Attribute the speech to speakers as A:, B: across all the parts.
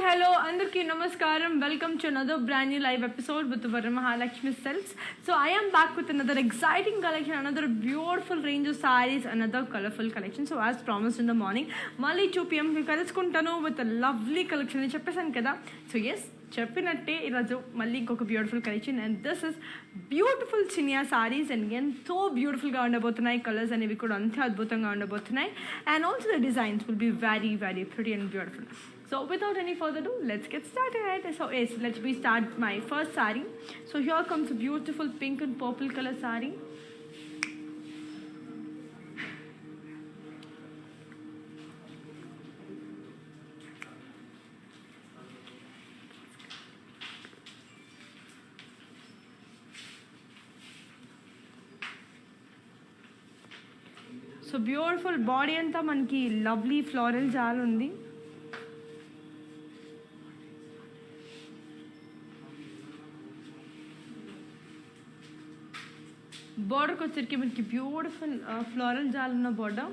A: hello, Andarki Namaskaram. Welcome to another brand new live episode with the Varamahalakshmi Silks. So I am back with another exciting collection, another beautiful range of sarees, another colorful collection. So as promised in the morning, Mali 2 p.m. Kalaskuntano with a lovely collection. So yes, చెప్పినట్టే ఈరోజు మళ్ళీ ఇంకొక beautiful collection and this is beautiful Chiniya saris and ఎంతో బ్యూటిఫుల్గా ఉండబోతున్నాయి. Colours అనేవి కూడా అంతే అద్భుతంగా ఉండబోతున్నాయి and also the designs will be very very pretty and beautiful. So without any further ado, let's get started. So yes, let's start my first saree. So here comes a beautiful pink and purple color saree. So beautiful body anta manki lovely floral jal undi. Border ko వచ్చరికి మనకి beautiful floral జాల్ ఉన్న border.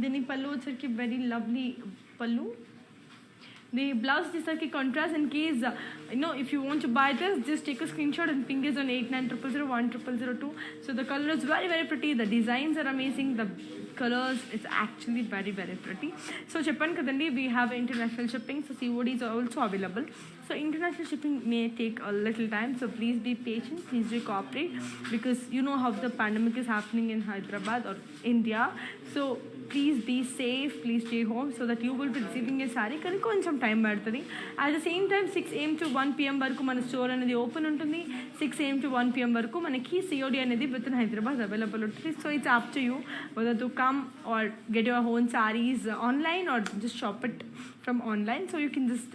A: దీని పళ్ళు వచ్చరికి very lovely పళ్ళు. The blouse is like a contrast. In case if you want to buy this, just take a screenshot and ping us on 8900010002. So the color is very very pretty. The designs are amazing. The colors, it's actually very very pretty. So cheppan kadandi, we have international shipping. So COD is also available. So international shipping may take a little time. So please be patient. Please do cooperate because you know how the pandemic is happening in Hyderabad or India. So please be safe, please stay home so that you will be receiving a saree కానీ కొంచెం time పడుతుంది. At the same time 6 AM to 1 PM వరకు మన store అనేది open ఉంటుంది. 6 AM to 1 PM వరకు మనకి COD అనేది విత్ ఇన్ హైదరాబాద్ అవైలబుల్ ఉంటుంది. So it's up to you whether to come or get your own sarees online or just shop it from online. So you can just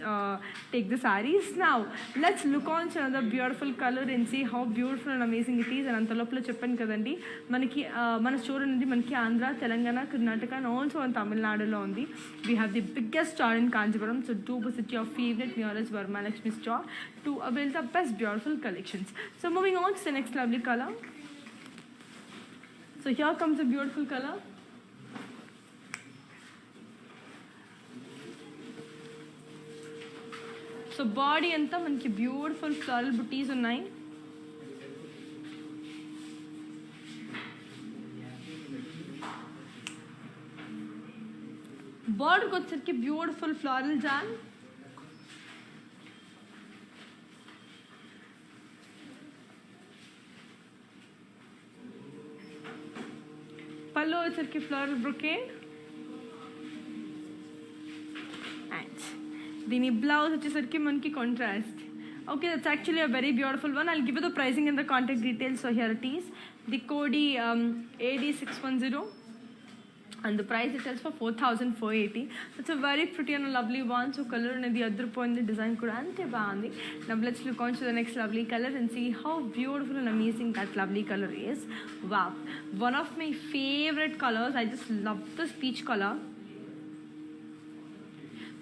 A: take the sarees. Now let's look on to another beautiful color and see how beautiful and amazing it is. And అంత లోపల చెప్పాను కదండి మనకి మన store అనేది మనకి Andhra, Telangana, Karnataka and also in Tamil Nadu lo undi. We have the biggest store in Kanchipuram. So do visit your favorite nearest Varamahalakshmi store to avail the best beautiful collections. So moving on to the next lovely color. So here comes a beautiful color. So body anta manki beautiful floral booties unnai. Border ko వచ్చరికి beautiful floral jal. పళ్ళు వచ్చరికి floral brocade. దీని blouse వచ్చేసరికి మనకి contrast. Okay, that's actually a very beautiful one. I'll give you the pricing and the contact details. So here it is. The code AD610 and the price it is for 4,480. It's a very pretty and a lovely one. So color and the other point, the design could ante baandi. Now let's look on to the next lovely color and see how beautiful and amazing that lovely color is. Wow, one of my favorite colors. I just love this peach color.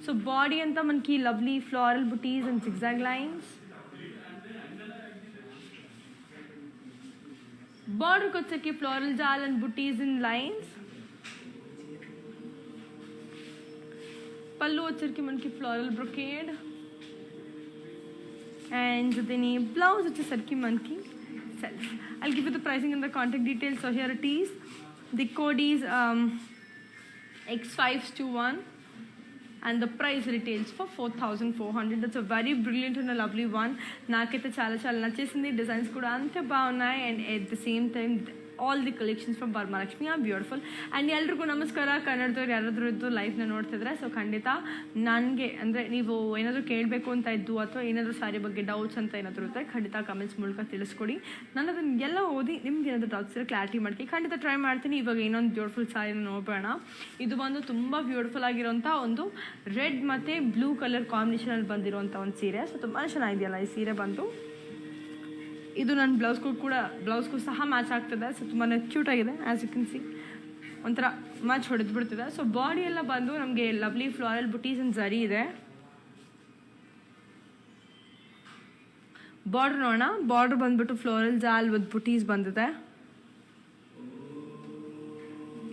A: So body anta manki lovely floral booties and zigzag lines. Border ko వచ్చరికి floral jal and booties in lines. పళ్ళు వచ్చరికి మనకి floral brocade and దీని blouse వచ్చేసరికి మనకి self. I'll give you the pricing and the contact details. So here it is. The code is X521 and the price retails for 4,400. That's a very brilliant and a lovely one. నాకైతే చాలా చాలా నచ్చేసింది. Designs కూడా అంతే బాగున్నాయి and at the same time all the collections from Varamahalakshmi are beautiful. And ಎಲ್ರಿಗೂ ನಮಸ್ಕಾರ. ಕನ್ನಡದವ್ರು ಯಾರಾದರೂ ಇದ್ದು ಲೈಫ್ನ ನೋಡ್ತಿದ್ರೆ ಸೊ ಖಂಡಿತ ನನಗೆ ಅಂದರೆ ನೀವು ಏನಾದರೂ ಕೇಳಬೇಕು ಅಂತ ಇದ್ದು ಅಥವಾ ಏನಾದರೂ ಸಾರಿ ಬಗ್ಗೆ ಡೌಟ್ಸ್ ಅಂತ ಏನಾದರೂ ಇದ್ದರೆ ಖಂಡಿತ ಕಮೆಂಟ್ಸ್ ಮೂಲಕ ತಿಳಿಸ್ಕೊಡಿ. ನಾನು ಅದನ್ನು ಎಲ್ಲ ಓದಿ ನಿಮ್ಗೆ ಏನಾದರೂ ಡೌಟ್ಸ್ ಇದ್ರೆ ಕ್ಲಾರಿಟಿ ಮಾಡ್ತೀನಿ. ಖಂಡಿತ ಟ್ರೈ ಮಾಡ್ತೀನಿ. ಇವಾಗ ಇನ್ನೊಂದು ಬ್ಯೂಟಿಫುಲ್ ಸಾರಿನ ನೋಡೋಣ. ಇದು ಬಂದು ತುಂಬ ಬ್ಯೂಟಿಫುಲ್ ಆಗಿರೋಂಥ ಒಂದು ರೆಡ್ ಮತ್ತು ಬ್ಲೂ ಕಲರ್ ಕಾಂಬಿನೇಷನಲ್ಲಿ ಬಂದಿರೋಂಥ ಒಂದು ಸೀರೆ. ಸೊ ತುಂಬ ಚೆನ್ನಾಗಿದೆಯಲ್ಲ ಈ ಸೀರೆ ಬಂದು. ಇದು ನನ್ನ ಬ್ಲೌಸ್ಗೂ ಸಹ ಮ್ಯಾಚ್ ಆಗ್ತದೆ. ಸೊ ತುಂಬಾ ಕ್ಯೂಟ್ ಆಗಿದೆ. ಆ್ಯಸ್ ಯು ಕ್ಯಾನ್ ಸಿ ಒಂಥರ ಮ್ಯಾಚ್ ಹೊಡೆದು ಬಿಡ್ತಿದೆ. ಸೊ ಬಾಡಿ ಎಲ್ಲ ಬಂದು ನಮಗೆ ಲವ್ಲಿ ಫ್ಲೋರಲ್ ಬುಟೀಸ್ ಅಂಡ್ ಝರಿ ಇದೆ. ಬಾರ್ಡರ್ ನೋಡೋಣ. ಬಾರ್ಡರ್ ಬಂದ್ಬಿಟ್ಟು ಫ್ಲೋರಲ್ ಜಾಲ್ ವಿತ್ ಬುಟೀಸ್ ಬಂದಿದೆ.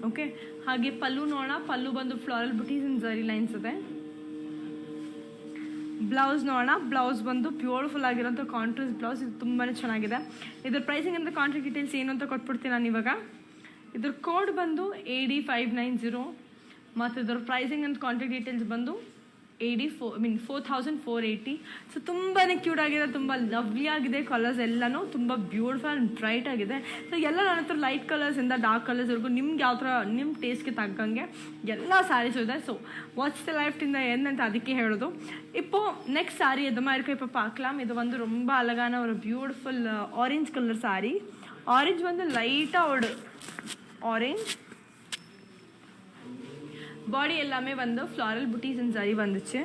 A: ಓಕೆ. ಹಾಗೆ ಪಲ್ಲು ನೋಡೋಣ. ಪಲ್ಲು ಬಂದು ಫ್ಲೋರಲ್ ಬುಟೀಸ್ ಇನ್ ಝರಿ ಲೈನ್ಸ್ ಇದೆ. ಬ್ಲೌಸ್ ನೋಡೋಣ. ಬ್ಲೌಸ್ ಬಂದು ಬ್ಯೂಟಿಫುಲ್ ಆಗಿರೋಂಥ ಕಾಂಟ್ರಾಸ್ಟ್ ಬ್ಲೌಸ್. ಇದು ತುಂಬಾ ಚೆನ್ನಾಗಿದೆ. ಇದ್ರ ಪ್ರೈಸಿಂಗ್ ಅಂತ ಕಾಂಟ್ರಾಕ್ಟ್ ಡೀಟೇಲ್ಸ್ ಏನು ಅಂತ ಕೊಟ್ಬಿಡ್ತೀನಿ ನಾನು ಇವಾಗ. ಇದ್ರ ಕೋಡ್ ಬಂದು AD590 ಮತ್ತು ಇದ್ರ ಪ್ರೈಸಿಂಗ್ ಅಂತ ಕಾಂಟ್ರಾಕ್ಟ್ ಡೀಟೇಲ್ಸ್ ಬಂದು 4480. ಸೊ ತುಂಬಾ ಕ್ಯೂಟ್ ಆಗಿದೆ, ತುಂಬ ಲವ್ಲಿ ಆಗಿದೆ. ಕಲರ್ಸ್ ಎಲ್ಲನೂ ತುಂಬ ಬ್ಯೂಟಿಫುಲ್ ಆ್ಯಂಡ್ ಬ್ರೈಟ್ ಆಗಿದೆ. ಸೊ ಎಲ್ಲ ನನ್ನ ಹತ್ರ ಲೈಟ್ ಕಲರ್ಸಿಂದ ಡಾರ್ಕ್ ಕಲರ್ಸ್ವರೆಗೂ ನಿಮ್ಗೆ ಯಾವ ಥರ ನಿಮ್ಮ ಟೇಸ್ಟ್ಗೆ ತಕ್ಕಂಗೆ ಎಲ್ಲ ಸ್ಯಾರೀಸು ಇದೆ. ಸೊ ವಾಟ್ಸ್ ದ லைஃப்டிந்த என்னன்னு ಅದಕ್ಕೆ ಹೇಳೋದು. இப்போ நெக்ஸ்ட் சாரீ எது மாதிரி இருக்கோ இப்போ பார்க்கலாம். இது வந்து ரொம்ப அழகான ஒரு beautiful orange colour sari. Orange வந்து லைட்டாக ஒரு ஆரஞ்ச். பாடி எல்லாமே வந்து ஃப்ளாரல் புட்டீஸ் அண்ட் சரி வந்துச்சு.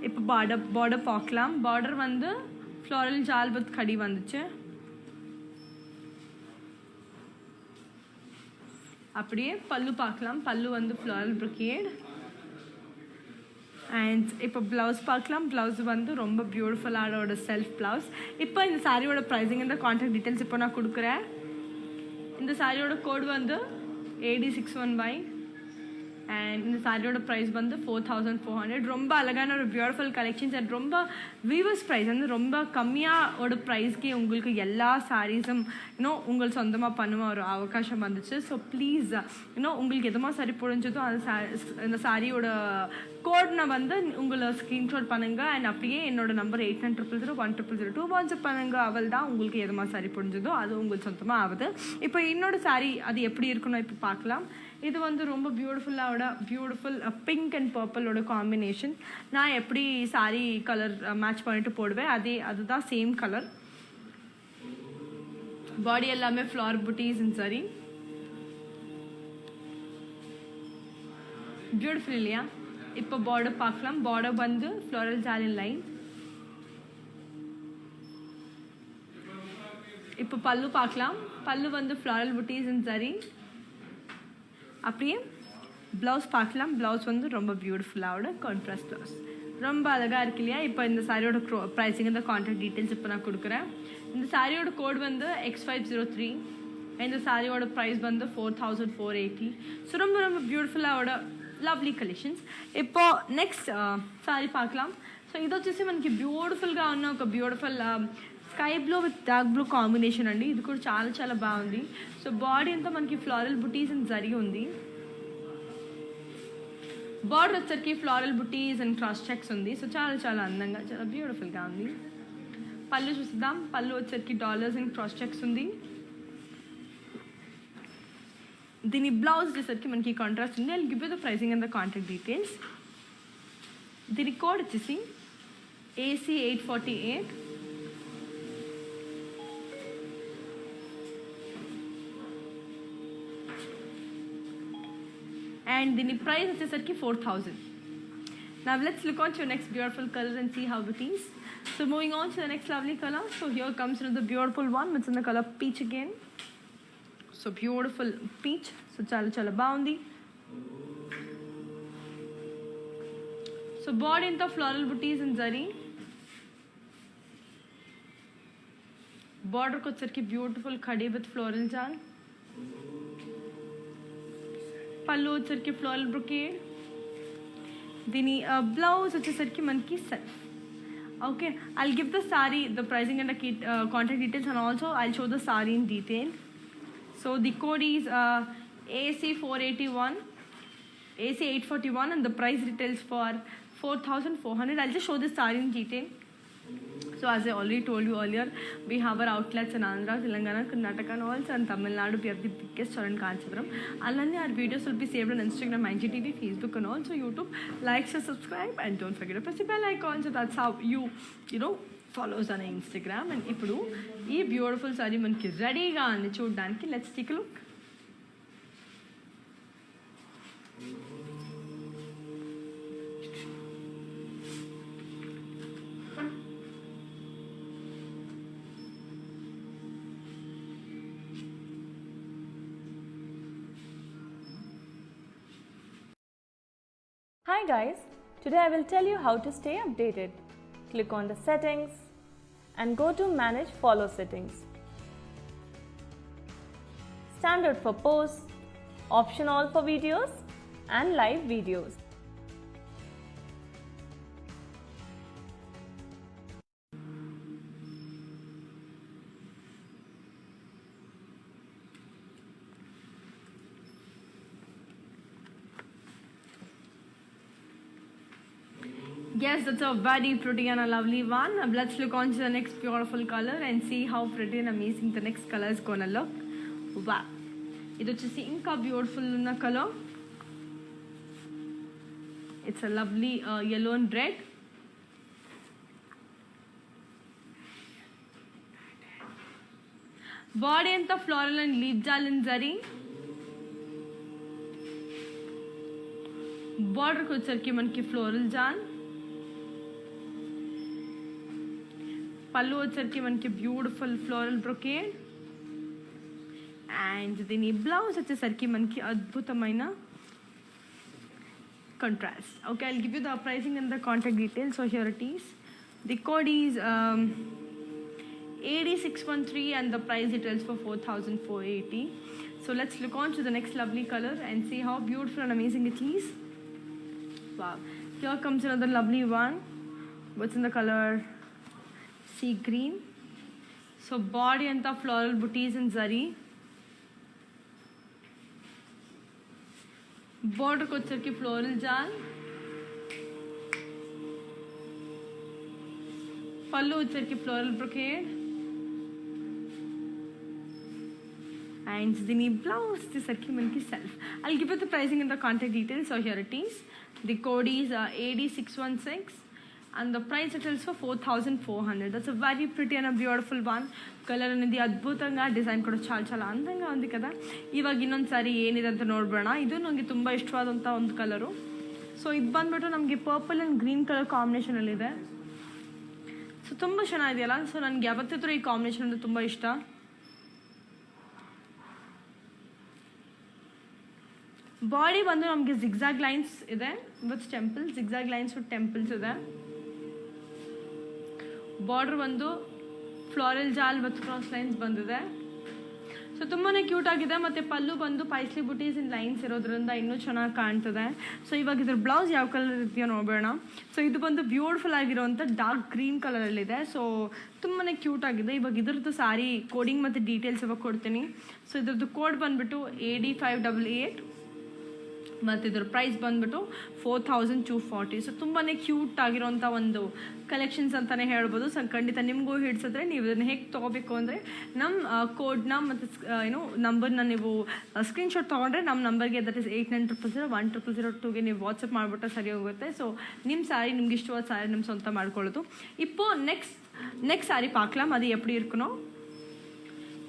A: இப்போ பார்டர் பார்க்கலாம். பார்டர் வந்து ஃப்ளாரல் ஜால் வித் கடி வந்துச்சு. அப்படியே பல்லு பார்க்கலாம். பல்லு வந்து ஃப்ளாரல் brocade. அண்ட் இப்போ ப்ளவுஸ் பார்க்கலாம். ப்ளவுஸ் வந்து ரொம்ப பியூட்டிஃபுல்லான ஒரு செல்ஃப் ப்ளவுஸ். இப்போ இந்த சாரியோட ப்ரைஸிங் இந்த கான்டாக்ட் டீட்டெயில்ஸ் இப்போ நான் கொடுக்குறேன். இந்த சாரியோட கோட் வந்து AD615 அண்ட் இந்த சாரியோட ப்ரைஸ் வந்து 4400. ரொம்ப அழகான ஒரு பியூட்டிஃபுல் கலெக்ஷன்ஸ் அண்ட் ரொம்ப வீவர்ஸ் ப்ரைஸ் வந்து ரொம்ப கம்மியாக ஒரு ப்ரைஸ்க்கு உங்களுக்கு எல்லா சாரீஸும் இன்னும் உங்களுக்கு சொந்தமாக பண்ணுவ ஒரு அவகாசம் வந்துச்சு. ஸோ ப்ளீஸ் இன்னும் உங்களுக்கு எதுமா சரி புரிஞ்சதோ அந்த சாரியோட கோட்னை வந்து உங்களை ஸ்க்ரீன்ஷாட் பண்ணுங்கள். அண்ட் அப்படியே என்னோட நம்பர் 8900010002 வாட்ஸ்அப் பண்ணுங்கள். அவள் தான் உங்களுக்கு எதுமா சரி புரிஞ்சதோ அது உங்களுக்கு சொந்தமாக ஆகுது. இப்போ என்னோட சாரீ அது எப்படி இருக்குன்னு இப்போ பார்க்கலாம். இது வந்து ரொம்ப பியூட்டிஃபுல் பிங்க் அண்ட் பர்பிளோட காம்பினேஷன். நான் எப்படி சாரீ கலர் மேட்ச் பண்ணிட்டு போடுவேன் அதுதான் சேம் கலர். பாடி எல்லாமே ஃப்ளார் புட்டீஸ் இன் சரி. பியூட்டிஃபுல் இல்லையா? இப்போ பார்டர் பார்க்கலாம். பார்டர் வந்து ஃப்ளாரல் ஜாலின் லைன். இப்போ பல்லு பார்க்கலாம். பல்லு வந்து ஃப்ளாரல் புட்டீஸ் இன் சரி. அப்படியே ப்ளவுஸ் பார்க்கலாம். ப்ளவுஸ் வந்து ரொம்ப பியூட்டிஃபுல்லாவோட கான்ட்ராஸ்ட் ப்ளவுஸ். ரொம்ப அழகாக இருக்கு இல்லையா? இப்போ இந்த சாரியோட ப்ரைஸிங் இந்த கான்டாக்ட் டீட்டெயில்ஸ் இப்போ நான் கொடுக்குறேன். இந்த சாரியோட கோட் வந்து X503. இந்த சாரியோட ப்ரைஸ் வந்து 4480. ஸோ ரொம்ப பியூటిఫుల్లాவோட లవ్లీ కలెక్షన్స్. இப்போ నెక్స్ట్ సారీ பார்க்கலாம். సో ఇది వచ్చేసి మనకి బ్యూటిఫుల్గా ఉన్న ఒక beautiful sky blue with dark blue combination అండి. ఇది కూడా చాలా బాగుంది. సో బాడీ అంతా మనకి ఫ్లోరల్ బుటీస్ అండ్ జరీ ఉంది. బార్డర్ వచ్చరికి floral buttis and cross checks ఉంది. సో చాలా అందంగా చాలా బ్యూటిఫుల్గా ఉంది. పళ్ళు చూద్దాం. పళ్ళు వచ్చరికి డాలర్స్ అండ్ క్రాస్ చెక్స్ ఉంది. దీని బ్లౌజ్ వచ్చేసరికి మనకి కాంట్రాస్ట్ ఉంది. I'll give you the pricing and the contact details. దీని కోడ్ వచ్చేసి AC848. and the price వచ్చేసరికి 4000. Now let's look on to your next beautiful color and see how it is. So moving on to the next lovely color. So here comes the beautiful one. It's in the color peach again. So beautiful peach. So chala బాగుంది. So body into floral booties and zari. Border వచ్చరికి beautiful khadi with floral jal. పళ్ళు వచ్చరికి floral brocade. దీని blouse వచ్చేసరికి మనకి self. Okay, I'll give the sorry the pricing and contact details and also I'll show the sari in detail. So the code is AC481, AC841 and the price retails for 4400. I'll just show the saree in detail. So as I already told you earlier, we have our outlets in Andhra, Telangana, Karnataka and also in Tamil Nadu. We have the biggest store in Kanchipuram. Alani our videos will be saved on Instagram, IGTV, Facebook and also YouTube. Like, share, subscribe and don't forget to press the bell icon. So that's how you know follow us on Instagram. And ఇప్పుడు ఈ beautiful sorry మనకి రెడీగా ఉంది చూడడానికి. Let's take a look.
B: Hi guys, today I will tell you how to stay updated. Click on the settings and go to manage follow settings. standard for posts, option all for videos and live videos.
A: Yes, that's a very pretty and a lovely one. Let's look on to the next beautiful color and see how pretty and amazing the next color is gonna look. Wow. It is inka beautiful na color. It's a lovely yellow and red. Body anta floral and leaf jal and zari. Border ko వచ్చరికి మనకి floral jal. పళ్ళు వచ్చరికి మనకి beautiful floral brocade and దీని blouse వచ్చేసరికి మనకి అద్భుతమైన contrast. Okay, I'll give you the pricing and the contact details. So here it is. The code is AD613 and the price details for 4,480. So let's look on to the next lovely color and see how beautiful and amazing it is. Wow. Here comes another lovely one. What's in the color? Sea green. So body anta floral booties and zari. Border ko వచ్చరికి floral jal. pallu వచ్చరికి floral brocade. And the blouse వచ్చరికి మనకి self. I'll give you the pricing and the contact details. So here it is. The code is AD616. And the price details for 4,400. That's a very pretty and a beautiful one. Color అనేది అద్భుతంగా design కూడా చాలా చాలా అందంగా ఉంది కదా. ಇವಾಗ ಇನ್ನೊಂದ್ಸಾರಿ ಏನಿದೆ ಅಂತ ನೋಡ್ಬೋಣ. ಇದು ನನಗೆ ತುಂಬ ಇಷ್ಟವಾದಂಥ ಒಂದು ಕಲರು. ಸೊ ಇದು ಬಂದ್ಬಿಟ್ಟು ನಮಗೆ ಪರ್ಪಲ್ ಆ್ಯಂಡ್ ಗ್ರೀನ್ ಕಲರ್ ಕಾಂಬಿನೇಷನಲ್ಲಿದೆ. ಸೊ ತುಂಬ ಚೆನ್ನಾಗಿದೆಯಲ್ಲ. ಸೊ ನನಗೆ ಯಾವತ್ತಿದ್ರೂ ಈ ಕಾಂಬಿನೇಷನ್ ಅಂದರೆ ತುಂಬ ಇಷ್ಟ. ಬಾಡಿ ಬಂದು ನಮಗೆ ಜಿಗ್ಜಾಗ್ ಲೈನ್ಸ್ ಇದೆ with temple. Zigzag lines with temples ಇದೆ. ಬಾರ್ಡರ್ ಒಂದು ಫ್ಲೋರಲ್ ಜಾಲ್ ಮತ್ತು ಕ್ರಾಸ್ ಲೈನ್ಸ್ ಬಂದಿದೆ. ಸೊ ತುಂಬಾ ಕ್ಯೂಟ್ ಆಗಿದೆ. ಮತ್ತು ಪಲ್ಲು ಬಂದು ಪೈಸ್ಲಿ ಬುಟೀಸ್ ಇನ್ ಲೈನ್ಸ್ ಇರೋದ್ರಿಂದ ಇನ್ನೂ ಚೆನ್ನಾಗಿ ಕಾಣ್ತದೆ. ಸೊ ಇವಾಗ ಇದ್ರ ಬ್ಲೌಸ್ ಯಾವ ಕಲರ್ ಇದೆಯೋ ನೋಡೋಣ. ಸೊ ಇದು ಬಂದು ಬ್ಯೂಟಿಫುಲ್ ಆಗಿರೋವಂಥ ಡಾರ್ಕ್ ಗ್ರೀನ್ ಕಲರಲ್ಲಿದೆ. ಸೊ ತುಂಬಾ ಕ್ಯೂಟ್ ಆಗಿದೆ. ಇವಾಗ ಇದ್ರದ್ದು ಸಾರಿ ಕೋಡಿಂಗ್ ಮತ್ತು ಡೀಟೇಲ್ಸ್ ಇವಾಗ ಕೊಡ್ತೀನಿ. ಸೊ ಇದ್ರದ್ದು ಕೋಡ್ ಬಂದುಬಿಟ್ಟು AD588 ಮತ್ತು ಇದ್ರ ಪ್ರೈಸ್ ಬಂದ್ಬಿಟ್ಟು 4,240. ಸೊ ತುಂಬಾ ಕ್ಯೂಟ್ ಆಗಿರೋಂಥ ಒಂದು ಕಲೆಕ್ಷನ್ಸ್ ಅಂತಲೇ ಹೇಳ್ಬೋದು. ಸೊ ಖಂಡಿತ ನಿಮಗೂ ಹಿಡಿಸಿದ್ರೆ ನೀವು ಇದನ್ನು ಹೇಗೆ ತೊಗೋಬೇಕು ಅಂದರೆ ನಮ್ಮ ಕೋಡ್ನ ಮತ್ತು ನಂಬರ್ನ ನೀವು ಸ್ಕ್ರೀನ್ಶಾಟ್ ತೊಗೊಂಡ್ರೆ ನಮ್ಮ ನಂಬರ್ಗೆ ದಟ್ ಇಸ್ 8900010002ಗೆ ನೀವು ವಾಟ್ಸಪ್ ಮಾಡಿಬಿಟ್ರೆ ಸರಿ ಹೋಗುತ್ತೆ. ಸೊ ನಿಮ್ಮ ಸ್ಯಾರಿ ನಿಮ್ಗೆ ಇಷ್ಟವಾದ ಸ್ಯಾರಿ ನಿಮ್ಮ ಸ್ವಂತ ಮಾಡ್ಕೊಳ್ಳೋದು. இப்போ நெக்ஸ்ட் சாரி பார்க்கலாம் அது எப்படி இருக்கணும்.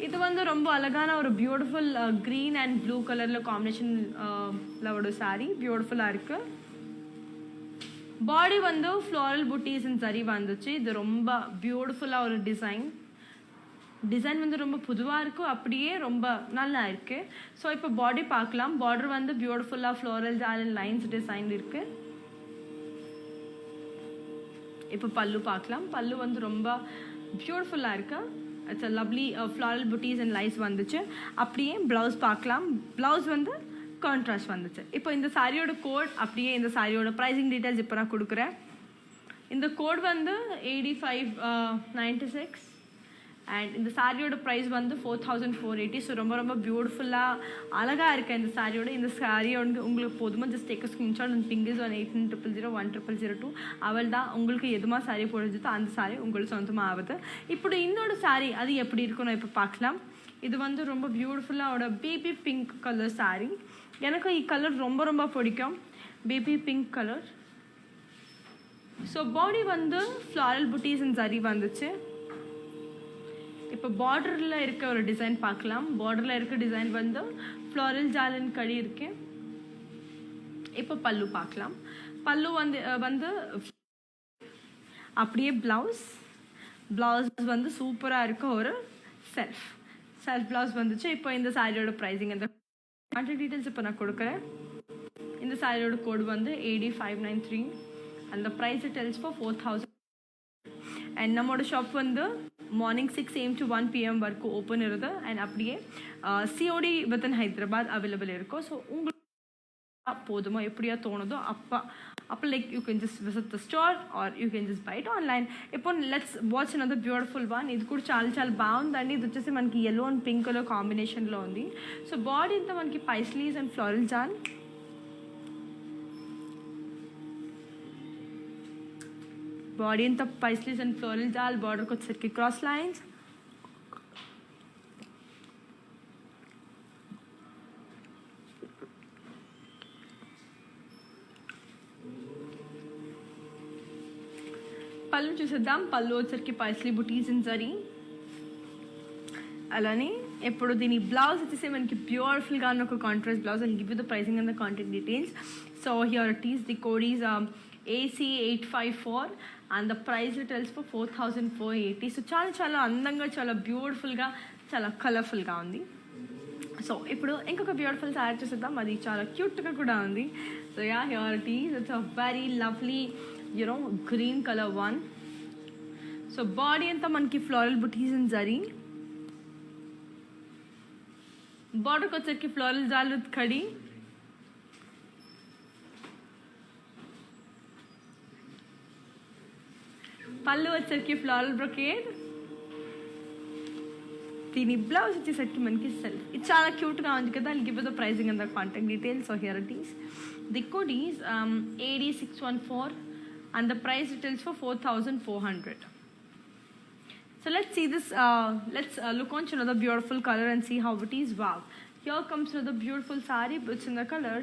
A: இது வந்து ரொம்ப அழகான ஒரு பியூட்டிஃபுல் க்ரீன் அண்ட் ப்ளூ கலரில் காம்பினேஷனில் ஒரு சாரீ பியூட்டிஃபுல்லாக இருக்குது. பாடி வந்து ஃப்ளோரல் புட்டீஸ் அண்ட் சரி வந்துச்சு. இது ரொம்ப பியூட்டிஃபுல்லாக ஒரு டிசைன் வந்து ரொம்ப புதுவாக இருக்கும், அப்படியே ரொம்ப நல்லா இருக்குது. ஸோ இப்போ பாடி பார்க்கலாம். பார்டர் வந்து பியூட்டிஃபுல்லாக floral Jal and lines design இருக்குது. இப்போ பல்லு பார்க்கலாம். பல்லு வந்து ரொம்ப பியூட்டிஃபுல்லாக இருக்குது. It's a lovely floral புட்டீஸ் and lies வந்துச்சு. அப்படியே ப்ளவுஸ் பார்க்கலாம். ப்ளவுஸ் வந்து கான்ட்ராஸ்ட் வந்துச்சு. இப்போ இந்த சாரியோட கோட் அப்படியே இந்த சாரியோட ப்ரைஸிங் டீட்டெயில்ஸ் இப்போ நான் கொடுக்குறேன். இந்த கோட் வந்து AD596 அண்ட் இந்த சாரியோட ப்ரைஸ் வந்து 4,480. ஸோ ரொம்ப ரொம்ப பியூட்டிஃபுல்லாக அழகாக இருக்குது இந்த சாரியோட. இந்த சாரியோட உங்களுக்கு போதுமா just take screenshot and fingers on 8900010002 அவள் தான் உங்களுக்கு எதுமா சாரி போடுறதோ அந்த சாரி உங்களுக்கு சொந்தமாக ஆகுது. இப்படி இன்னொரு சாரி அது எப்படி இருக்குன்னு இப்போ பார்க்கலாம். இது வந்து ரொம்ப பியூட்டிஃபுல்லாக பேபி பிங்க் கலர் சாரி. எனக்கு ಈ கலர் ரொம்ப ரொம்ப பிடிக்கும், baby pink colour. So body வந்து ஃப்ளாரல் புட்டீஸ் அண்ட் சரி வந்துச்சு. இப்போ பார்டரில் இருக்க ஒரு டிசைன் பார்க்கலாம். பார்டரில் இருக்க டிசைன் வந்து ஃப்ளோரல் ஜாலன் கடி இருக்கு. இப்போ பல்லு பார்க்கலாம். பல்லு வந்து அப்படியே ப்ளவுஸ் வந்து சூப்பராக இருக்க ஒரு செல்ஃப் ப்ளவுஸ் வந்துச்சு. இப்போ இந்த சாரியோட ப்ரைஸிங் அந்த கான்டாக்ட் டீட்டெயில்ஸ் இப்போ நான் கொடுக்குறேன். இந்த சாரியோட கோடு வந்து AD593 அந்த ப்ரைஸ் டெல்ஸ் ஃபார் 4,000. அண்ட் நம்மளோட ஷாப் வந்து ಮಾರ್ನಿಂಗ್ 6 AM to 1 PM வரைக்கும் ஓப்பன் இருக்குது அண்ட் அப்படியே COD வித்தின் ஹைதராபாத் அவைலபிள் இருக்கும். ஸோ உங்களுக்கு போதுமோ எப்படியா தோணுதோ அப்போ like you can just visit the store or you can just buy it online. ఇప్పుడు let's watch another beautiful one. ఇది కూడా చాలా చాలా బాగుందండి. ఇది వచ్చేసి మనకి yellow అండ్ పింక్ కలర్ కాంబినేషన్లో ఉంది. సో బాడీ అంతా మనకి పైస్లీస్ అండ్ ఫ్లోరల్ జాల్. బాడీ అంతా పైస్లీస్ అండ్ ఫ్లోరల్ జాల్. బార్డర్కి వచ్చేసరికి క్రాస్ లైన్స్. పళ్ళు చూసేద్దాం. పళ్ళు వచ్చరికి పైస్లీ బుటీస్ ఇన్ జరీ. అలానే ఇప్పుడు దీని బ్లౌజ్ వచ్చేసి మనకి బ్యూటిఫుల్గా ఉన్న ఒక contrast blouse. And give you the pricing and the contact details. So here it is. The code is AC854 and the price tells for 4480. So చాలా చాలా అందంగా, చాలా బ్యూటిఫుల్గా, చాలా కలర్ఫుల్గా ఉంది. సో ఇప్పుడు ఇంకొక బ్యూటిఫుల్ శారీ చూసేద్దాం. అది చాలా క్యూట్గా కూడా ఉంది. So yeah, here it is. It's a very lovely green color one. So body anta manki floral booties in zari. Border ko chaki floral jal with khadi. Pallu వచ్చరికి floral brocade. దీని blouse వచ్చేసరికి మనకి self. ఇది చాలా క్యూట్గా ఉంది కదా. I'll give you the pricing and the contact details. So here it is. The code is AD614 and the price retails for 4400. So let's see this. Let's look on to another beautiful color and see how it is. Wow, here comes another beautiful saree. It's in the color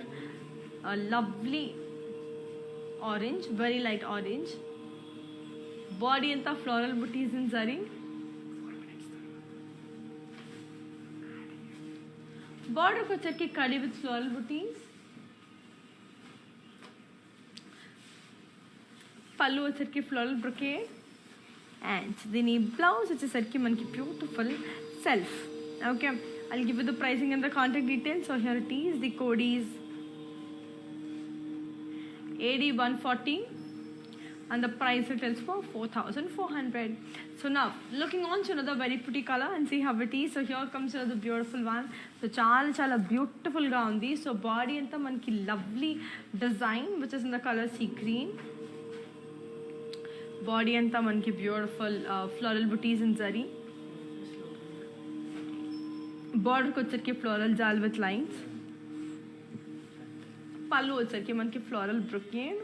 A: lovely orange, very light orange. Body and the floral booties in zari. Border ko chaki kadi with floral booties. పళ్ళు వచ్చరికి floral brocade. And దీని blouse వచ్చేసరికి మనకి beautiful self. Okay, I'll give you the pricing and the contact details. So here it is. The code is AD140 and the price retails for 4400. So now looking on to another very pretty color and see how it is. So here comes another beautiful one. So చాలా చాలా beautiful గా ఉంది. So body అంతా మనకి lovely design which is in the color sea green. Body అంతా మనకి beautiful floral buttis in zari. బార్డర్కి వచ్చరికి ఫ్లోరల్ జాల్ విత్ లైన్స్. పళ్ళు వచ్చరికి మనకి ఫ్లోరల్ బ్రొకేడ్.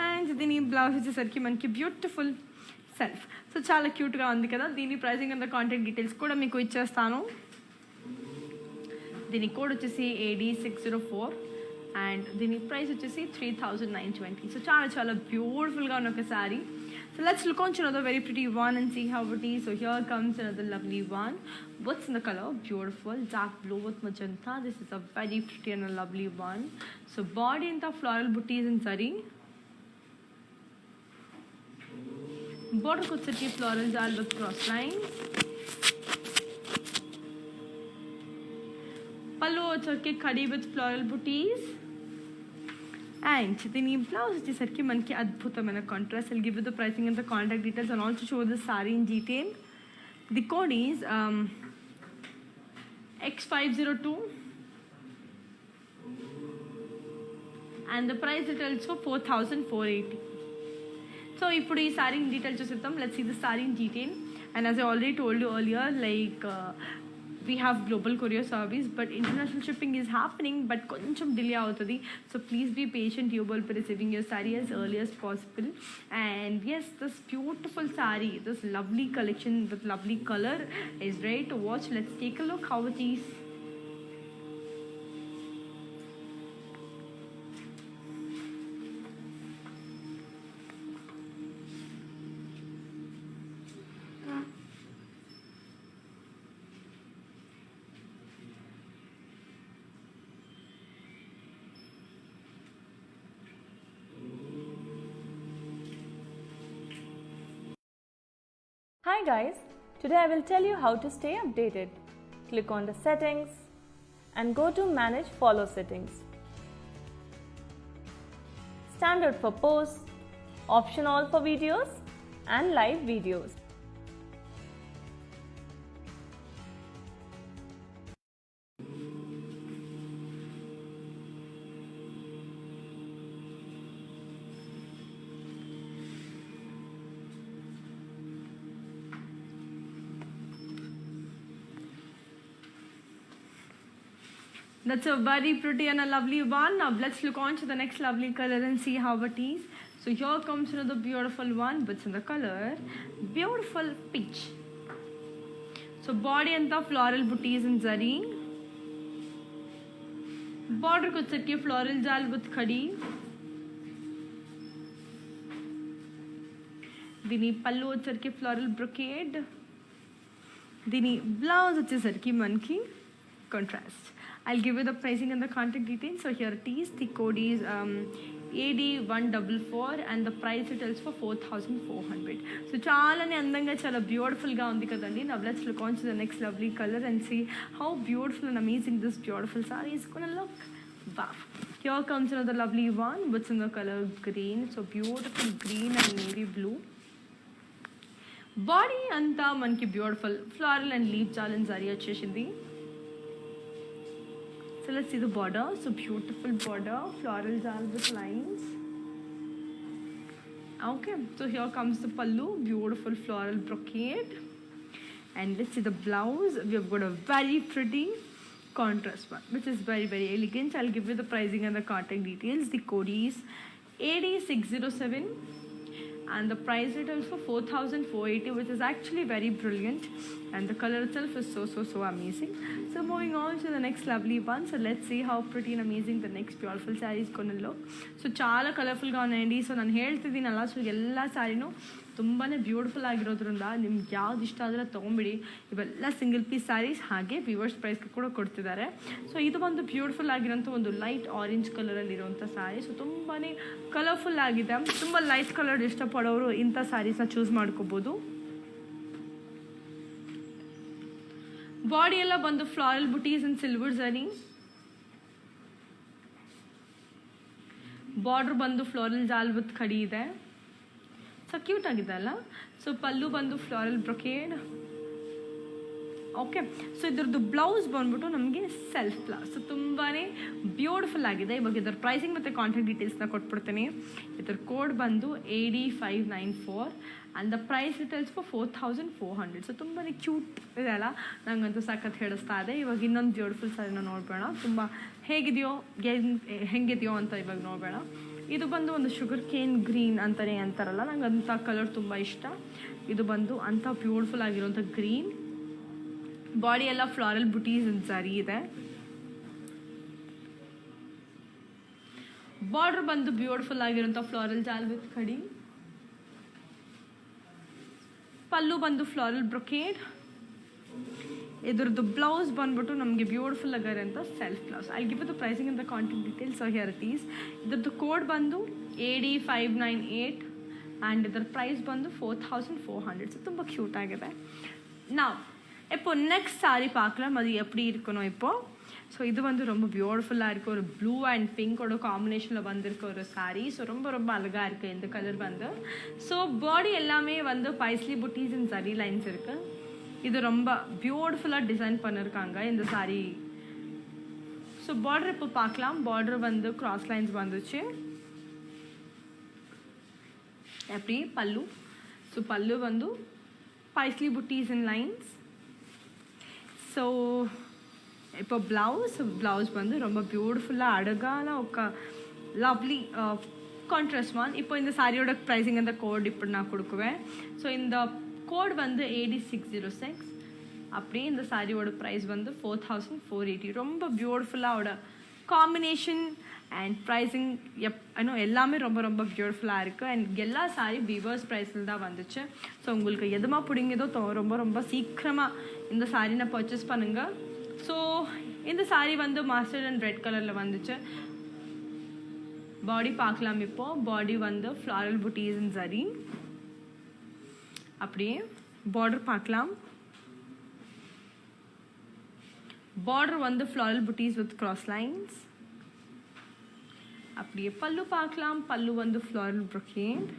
A: అండ్ దీని బ్లౌజ్ వచ్చేసరికి మనకి బ్యూటిఫుల్ సెల్ఫ్. సో చాలా క్యూట్గా ఉంది కదా. దీని ప్రైసింగ్ అండ్ కాంటాక్ట్ డీటెయిల్స్ కూడా మీకు ఇచ్చేస్తాను. దీని కోడ్ వచ్చేసి AD604 అండ్ దీని ప్రైస్ వచ్చేసి 3920. సో చాలా చాలా బ్యూటిఫుల్గా ఉన్న ఒక sari. So let's look on to another very pretty one and see how it is. So here comes another lovely one. What's in the color? Beautiful dark blue with magenta. This is a very pretty and a lovely one. So body and the floral booties in zari. Border ko chaki floral jal with cross lines. Pallu వచ్చరికి khadi with floral booties. And దీని blouse వచ్చేసరికి మనకి అద్భుతమైన contrast. I'll give you the pricing and the contact details and also show the saree in detail. The code is X502 and the price retails for 4480. So ఇప్పుడు ఈ saree in detail చూసేద్దాం. Let's see the saree in detail. And as I already told you earlier, like we have global courier service, but international shipping is happening, but koncham delay avutadi. So please be patient. You will be receiving your saree as early as possible. And yes, this beautiful saree, this lovely collection with lovely color is ready to watch. Let's take a look how it is.
B: Hi guys, today I will tell you how to stay updated. Click on the settings and go to manage follow settings. Standard for posts, option all for videos and live videos.
A: That's a very pretty and a lovely one. Now let's look on to the next lovely color and see how it is. So here comes another beautiful one, but in the color beautiful peach. So body and the floral booties in zari. Border को चटके floral जाल with खड़ी. दिनी पल्लू चटके floral brocade. दिनी blouse వచ్చేసరికి మనకి contrast. I'll give you the pricing and the contact details. So here it is. The code is AD144 and the price retails for 4,400. So chalane andanga chala beautiful ga undi kadandi. Now let's look on to the next lovely color and see how beautiful and amazing this beautiful saree is gonna look. Wow. Here comes another lovely one, which in the color green. So beautiful green and navy blue. Body anta manki beautiful floral and leaf jalan saree vachesindi. So let's see the border. So beautiful border, floral jal with lines. Okay, so here comes the pallu, beautiful floral brocade. And let's see the blouse. We have got a very pretty contrast one, which is very, very elegant. I'll give you the pricing and the contact details. The code is AD607 and the price retails for 4,480, which is actually very brilliant, and the color itself is so amazing. So moving on to the next lovely one. So let's see how pretty and amazing the next beautiful saree is gonna look. So chala colorful ga unnayandi. So nanu heltidinalla, so ella saree nu ತುಂಬಾನೇ beautiful ಆಗಿರೋದ್ರಿಂದ ನಿಮ್ಗೆ ಯಾವ್ದು ಇಷ್ಟ ಆದರೆ ತೊಗೊಂಬಿಡಿ. ಇವೆಲ್ಲ single piece saris, ಹಾಗೆ viewers ಪ್ರೈಸ್ಗೆ ಕೂಡ ಕೊಡ್ತಿದ್ದಾರೆ. ಸೊ ಇದು ಒಂದು ಬ್ಯೂಟಿಫುಲ್ ಆಗಿರೋಂಥ ಒಂದು ಲೈಟ್ ಆರೆಂಜ್ ಕಲರಲ್ಲಿ ಇರುವಂಥ ಸ್ಯಾರಿ. ಸೊ ತುಂಬಾ ಕಲರ್ಫುಲ್ ಆಗಿದೆ. ತುಂಬ ಲೈಟ್ ಕಲರ್ ಇಷ್ಟಪಡೋರು ಇಂಥ ಸ್ಯಾರೀಸ್ನ ಚೂಸ್ ಮಾಡ್ಕೋಬೋದು. ಬಾಡಿ ಎಲ್ಲ ಬಂದು floral ಬುಟೀಸ್ in silver zari. Border ಬಂದು ಫ್ಲೋರಲ್ ಜಾಲ್ ವಿತ್ ಖಡಿ ಇದೆ. ಸೊ ಕ್ಯೂಟ್ ಆಗಿದೆ ಅಲ್ಲ. ಸೊ ಪಲ್ಲು ಬಂದು ಫ್ಲಾರಲ್ ಬ್ರೊಕೇಡ್. ಓಕೆ, ಸೊ ಇದ್ರದ್ದು ಬ್ಲೌಸ್ ಬಂದ್ಬಿಟ್ಟು ನಮಗೆ ಸೆಲ್ಫ್ ಬ್ಲೌಸ್. ಸೊ ತುಂಬಾ ಬ್ಯೂಟಿಫುಲ್ ಆಗಿದೆ. ಇವಾಗ ಇದರ ಪ್ರೈಸಿಂಗ್ ಮತ್ತು ಕಾಂಟ್ಯಾಕ್ಟ್ ಡೀಟೇಲ್ಸ್ನ ಕೊಟ್ಬಿಡ್ತೀನಿ. ಇದರ ಕೋಡ್ ಬಂದು AD594 and the price retails for 4,400. So ತುಂಬಾ ಕ್ಯೂಟ್ ಇದೆ ಅಲ್ಲ, ನಂಗಂತೂ ಸಖತ್ ಹೇಳಿಸ್ತಾ ಇದೆ. ಇವಾಗ ಇನ್ನೊಂದು ಬ್ಯೂಟಿಫುಲ್ ಸಾರಿನ ನೋಡಬೇಡ, ತುಂಬ ಹೆಂಗಿದೆಯೋ ಅಂತ ಇವಾಗ ನೋಡಬೇಡ. ಇದು ಬಂದು ಒಂದು ಶುಗರ್ ಕೇನ್ ಗ್ರೀನ್ ಅಂತಾರಲ್ಲ, ನಂಗೆ ಅಂಥ ಕಲರ್ ತುಂಬ ಇಷ್ಟ. ಇದು ಬಂದು ಅಂಥ ಬ್ಯೂಟಿಫುಲ್ ಆಗಿರೋಂಥ ಗ್ರೀನ್. ಬಾಡಿ ಎಲ್ಲ ಫ್ಲಾರಲ್ ಬುಟೀಸ್ ಸಾರಿ ಇದೆ. ಬಾರ್ಡರ್ ಬಂದು ಬ್ಯೂಟಿಫುಲ್ ಆಗಿರೋಂಥ ಫ್ಲಾರಲ್ ಜಾಲ್ ವಿತ್ ಖಡಿ. ಪಲ್ಲು ಬಂದು ಫ್ಲಾರಲ್ ಬ್ರೊಕೇಡ್. ಇದ್ರದ್ದು ಬ್ಲೌಸ್ ಬಂದ್ಬಿಟ್ಟು ನಮಗೆ ಬ್ಯೂಟಿಫುಲ್ ಆಗಿರೋಂಥ self blouse. I give the pricing ಅಂತ contact details. So here it is. ಇದ್ರದ್ದು ಕೋಡ್ ಬಂದು AD598 ಆ್ಯಂಡ್ ಇದರ ಪ್ರೈಸ್ ಬಂದು 4,400. ಸೊ ತುಂಬ ಕ್ಯೂಟ್ ಆಗಿದೆ. ನಾವು இப்போ நெக்ஸ்ட் சாரி பார்க்கலாம், அது எப்படி இருக்கணும் இப்போ. ஸோ இது வந்து ரொம்ப பியூட்டிஃபுல்லாக இருக்குது. ஒரு ப்ளூ அண்ட் பிங்கோட காம்பினேஷனில் வந்திருக்க ஒரு சாரீ. ஸோ ரொம்ப ரொம்ப அழகாக இருக்குது இந்த கலர் வந்து. ஸோ பாடி எல்லாமே வந்து பைஸ்லி புட்டீஸ் அண்ட் சரி லைன்ஸ் இருக்குது. இது ரொம்ப பியூட்டிஃபுல்லாக டிசைன் பண்ணியிருக்காங்க இந்த சாரீ. ஸோ பார்டர் இப்போ பார்க்கலாம். பார்டர் வந்து கிராஸ் லைன்ஸ் வந்துச்சு. எப்படி பல்லு. ஸோ பல்லு வந்து பைஸ்லி புட்டீஸ் அண்ட் லைன்ஸ். ஸோ இப்போ బ్లౌజ్ வந்து ரொம்ப பியூட்டிஃபுல்லாக அழகான ఒక லவ்லி கான்ட்ராஸ்ட் ஒன். இப்போ இந்த சாரியோட ப்ரைஸிங் அந்த கோட் இப்படி நான் கொடுக்குவேன். ஸோ இந்த கோட் வந்து AD606. அப்படியே இந்த சாரியோட ப்ரைஸ் வந்து 4,480. ரொம்ப பியூட்டிஃபுல்லாக காம்பினேஷன் அண்ட் ப்ரைஸிங் எல்லாமே ரொம்ப ரொம்ப பியூட்டிஃபுல்லாக இருக்குது. அண்ட் எல்லா சாரி வீவர்ஸ் ப்ரைஸில் தான் வந்துச்சு. ஸோ உங்களுக்கு எதுமா பிடிங்கதோ ரொம்ப ரொம்ப சீக்கிரமாக இந்த சாரீனை பர்ச்சேஸ் பண்ணுங்கள். ஸோ இந்த சாரீ வந்து மஸ்டர்ட் அண்ட் ரெட் கலரில் வந்துச்சு. பாடி பார்க்கலாம். இப்போது பாடி வந்து ஃப்ளாரல் புட்டீஸ் அண்ட் சரி. அப்படியே பார்டர் பார்க்கலாம். பார்டர் வந்து ஃப்ளாரல் புட்டீஸ் வித் கிராஸ் லைன்ஸ். அப்படியே பல்லு பார்க்கலாம். பல்லு வந்து ஃப்ளாரல் brocade.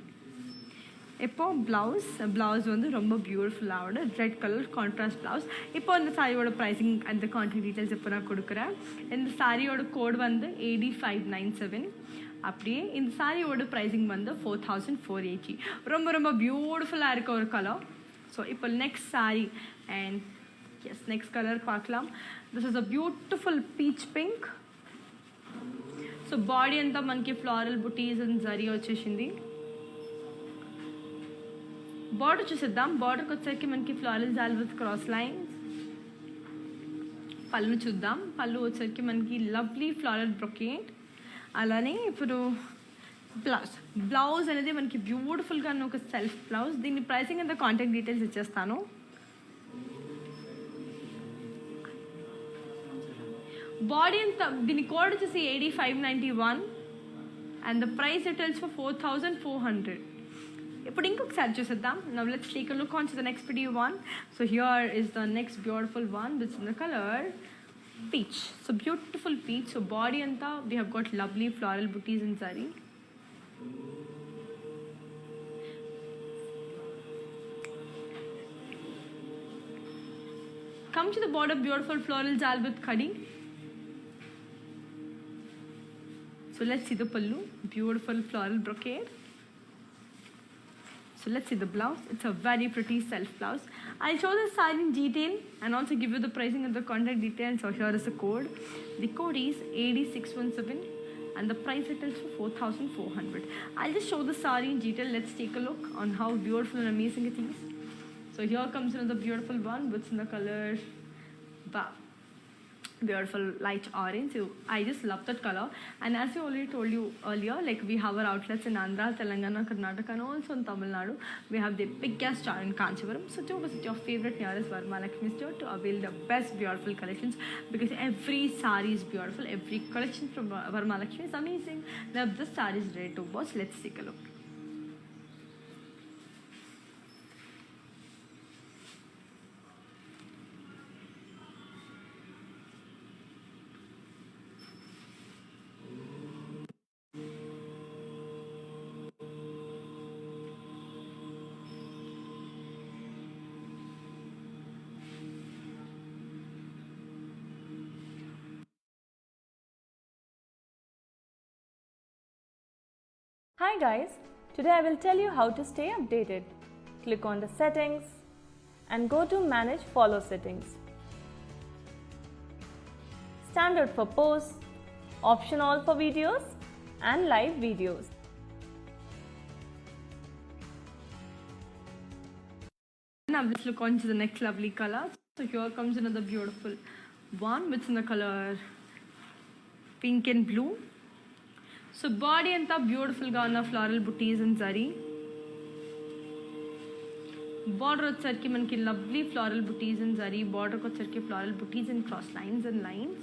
A: இப்போ ப்ளவுஸ் வந்து ரொம்ப பியூட்டிஃபுல்லாக ரெட் கலர் கான்ட்ராஸ்ட் ப்ளவுஸ். இப்போ இந்த சாரியோட ப்ரைஸிங் அந்த கான்டாக்ட் டீட்டெயில்ஸ் இப்போ நான் கொடுக்குறேன். இந்த சாரியோட கோட் வந்து AD597. அப்படியே இந்த சாரியோட ப்ரைஸிங் வந்து 4,480. ரொம்ப ரொம்ப பியூட்டிஃபுல்லாக இருக்க ஒரு கலர். ஸோ இப்போ next sorry and Yes, next color paklam. This is a beautiful peach pink. So body anta manki floral booties and zari వచ్చేసింది. Border చూసేద్దాం. Border కి వచ్చేసరికి మనకి ఫ్లోరల్ జాల్ విత్ క్రాస్ లైన్స్. పళ్ళు చూద్దాం. పళ్ళు వచ్చేసరికి మనకి లవ్లీ ఫ్లోరల్ బ్రొకేట్. అలానే ఇప్పుడు బ్లౌజ్ అనేది మనకి బ్యూటిఫుల్గా ఒక సెల్ఫ్ బ్లౌజ్. దీని ప్రైసింగ్ అంతా కాంటాక్ట్ డీటెయిల్స్ ఇచ్చేస్తాను. బాడీ అంతా దీని కోడ్ వచ్చేసి AD591 and the price details for 4400. ఇప్పుడు ఇంకొకసారి చూసేద్దాం. Now let's take a look on to the next pretty one. So here is the next beautiful one which is in the color peach. So beautiful peach. So body anta we have got lovely floral booties in zari. Come to the border, beautiful floral jal with khadi. So let's see the pallu, beautiful floral brocade. So let's see the blouse. It's a very pretty self blouse. I'll show the style in detail and also give you the pricing and the contact details. So here is the code. The code is AD617 and the price it is for 4400. I'll just show the saree in detail. Let's take a look on how beautiful and amazing it is. So here comes another beautiful one which is in the color beautiful light orange. So I just love that color. And as I already told you earlier, like we have our outlets in Andhra, Telangana, Karnataka and also in Tamil Nadu. We have the biggest store in Kanchipuram. So to visit your favorite nearest Varamahalakshmi store to avail the best beautiful collections, because every saree is beautiful. Every collection from Varamahalakshmi is amazing. Now this saree is ready to watch. Let's take a look.
B: Hi guys, today I will tell you how to stay updated. Click on the settings and go to manage follow settings. Standard for posts, optional for videos and live videos.
A: Now let's look on to the next lovely color. So here comes another beautiful one which is in the color pink and blue. So body anta beautiful ga unna floral booties and zari. Border వచ్చేసరికి మనకి lovely floral booties and zari. Border వచ్చేసరికి floral booties and cross lines and lines.